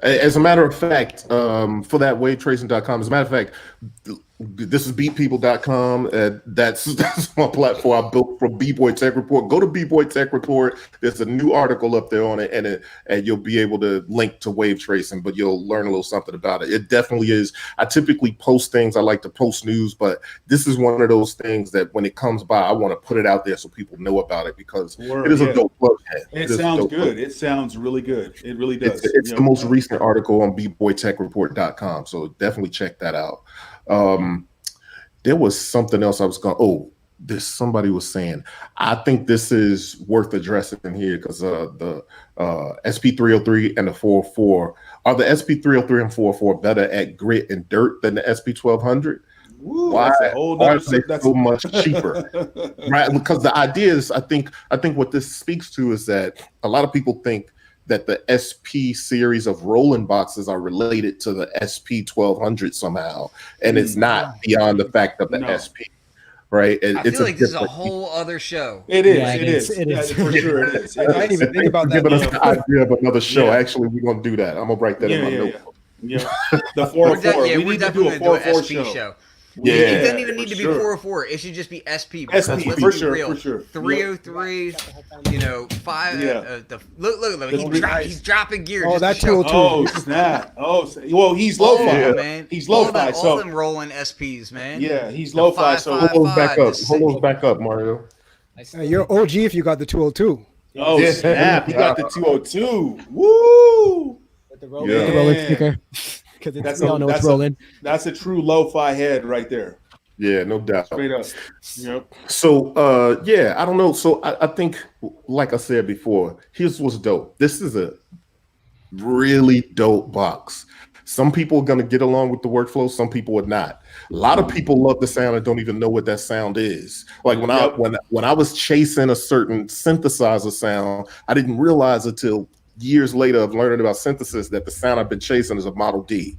As a matter of fact, for that wavetracing.com, as a matter of fact, this is BeatPPL.com. That's my platform I built for Bboytech Report. Go to Bboytech Report. There's a new article up there on it, and you'll be able to link to wave tracing, but you'll learn a little something about it. It definitely is. I typically post things. I like to post news, but this is one of those things that when it comes by, I want to put it out there so people know about it, because it is a dope plugin. It sounds good. It sounds really good. It really does. It's the most recent article on BboytechReport.com, so definitely check that out. There was something else I was going. Somebody was saying, I think this is worth addressing here, because the SP303 and the 404, are the SP303 and 404 better at grit and dirt than the SP1200? Why are they so much cheaper? Right? Because the idea is, I think what this speaks to is that a lot of people think that the SP series of rolling boxes are related to the SP1200 somehow, and it's not beyond the fact of the SP, right? I feel like this is a whole other show. It is. It is. For sure it is. I didn't even think about that. Giving us the idea of another show. Actually, we're going to do that. I'm going to write that in my notebook. Yeah. The 404. We need to do a 404 show. Yeah, it doesn't even need to be 404. It should just be SP. SP for sure. 303. 5. Look. He's dropping gear. Oh, that's cool too. Oh snap! Well, he's lo-fi, man. He's lo-fi. All them rolling SPs, man. Yeah, he's lo-fi. So hold those back up, Mario. You're OG if you got the 202. Oh snap! You got the 202. Woo! With the rolling speaker. Because we all know it's rolling. That's a true lo-fi head right there. Yeah, no doubt. Straight up. Yep. So, I don't know. So I think, like I said before, here's what's dope. This is a really dope box. Some people are going to get along with the workflow. Some people are not. A lot of people love the sound and don't even know what that sound is. Like when I was chasing a certain synthesizer sound, I didn't realize until years later of learning about synthesis that the sound I've been chasing is a Model D.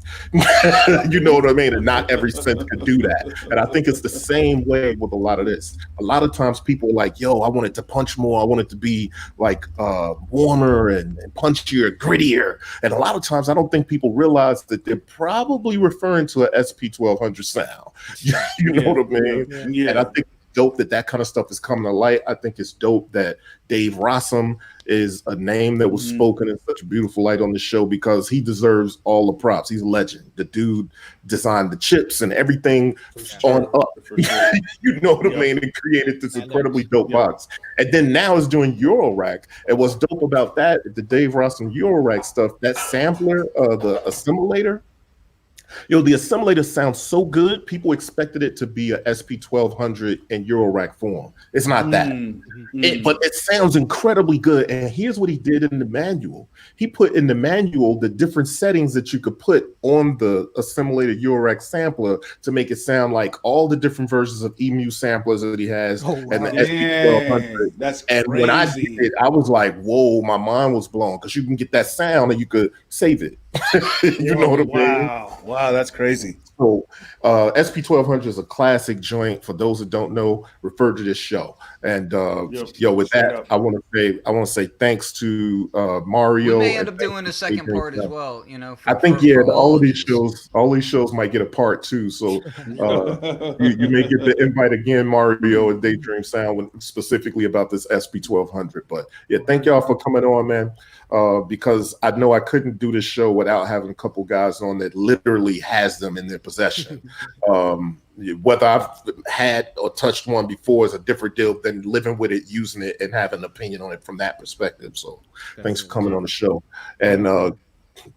You know what I mean? And not every synth could do that. And I think it's the same way with a lot of this. A lot of times people are like, yo, I want it to punch more. I want it to be like warmer and punchier, grittier. And a lot of times I don't think people realize that they're probably referring to an SP1200 sound. You know what I mean? Yeah. And I think dope that kind of stuff is coming to light. I think it's dope that Dave Rossum is a name that was spoken in such a beautiful light on the show because he deserves all the props. He's a legend. The dude designed the chips and everything on up. You know what I mean? And created this incredibly dope box. And then now it's doing Eurorack. And what's dope about that, the Dave Ross and Eurorack stuff, that sampler, the assimilator, the assimilator sounds so good, people expected it to be a SP1200 in Eurorack form. It's not that. But it sounds incredibly good. And here's what he did in the manual. He put in the manual the different settings that you could put on the assimilated Eurorack sampler to make it sound like all the different versions of EMU samplers that he has and the SP1200. That's crazy. And when I did it, I was like, whoa, my mind was blown because you can get that sound and you could save it. You know what I mean? Wow, that's crazy. So SP1200 is a classic joint. For those that don't know, refer to this show. And with that, I want to say thanks to Mario. We may end up doing a second part as well. I think all these shows might get a part two. So you may get the invite again, Mario and Daydream Sound, specifically about this SP1200. But yeah, thank y'all for coming on, man. Because I know I couldn't do this show without having a couple guys on that literally has them in their possession. Whether I've had or touched one before is a different deal than living with it, using it, and having an opinion on it from that perspective. So thanks for coming on the show. And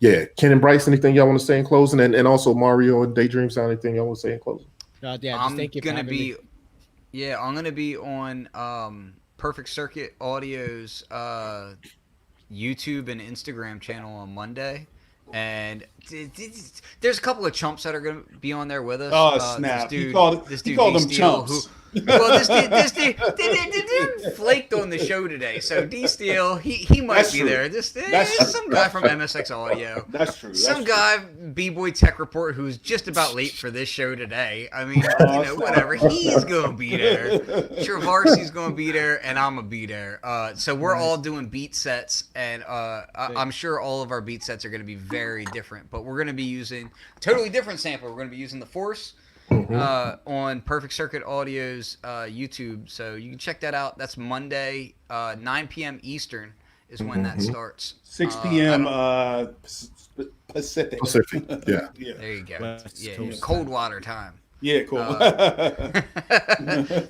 Ken and Bryce, anything y'all want to say in closing? And also Mario and Daydream Sound, anything y'all want to say in closing? Thank you for having me. I'm gonna be on Perfect Circuit Audio's YouTube and Instagram channel on Monday, and there's a couple of chumps that are going to be on there with us. Oh snap! This dude, he called them Steele, chumps. This dude flaked on the show today. So D Steele, he might That's be true. there. There's some guy from MSX Audio. That's true. Some guy Bboytech Report who's just about late for this show today. I mean, whatever. He's gonna be there. Travarsi's gonna be there, and I'm gonna be there. So we're all doing beat sets, and I'm sure all of our beat sets are gonna be very different. But we're gonna be using totally different sample. We're gonna be using the Force. On Perfect Circuit Audio's YouTube, so you can check that out. That's Monday, 9 p.m. Eastern is when that starts. 6 p.m. Pacific. Yeah. There you go. West Coast Cold water time. Yeah, cool.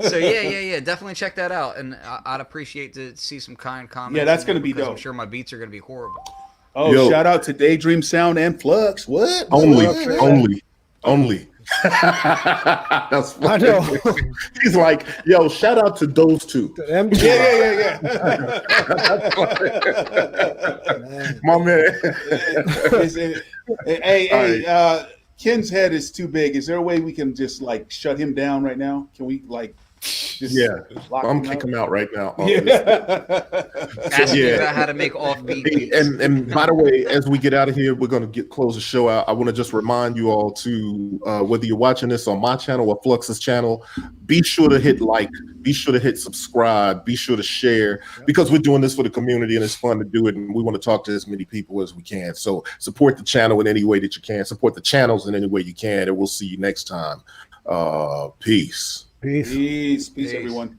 So yeah, definitely check that out, and I'd appreciate to see some kind comments. Yeah, that's gonna be dope. I'm sure my beats are gonna be horrible. Oh, shout out to Daydream Sound and Flux. What? Only. That's funny. I know. He's like, yo, shout out to those two. Yeah. My man. Hey, Ken's head is too big. Is there a way we can just like shut him down right now? Can we like just I'm kicking him out right now. Ask me about how to make offbeat beats. And by the way, as we get out of here, we're going to close the show out. I want to just remind you all to whether you're watching this on my channel or Flux's channel, be sure to hit like, be sure to hit subscribe, be sure to share, because we're doing this for the community and it's fun to do it, and we want to talk to as many people as we can. So support the channel in any way that you can, support the channels in any way you can, and we'll see you next time. Peace. Peace, everyone.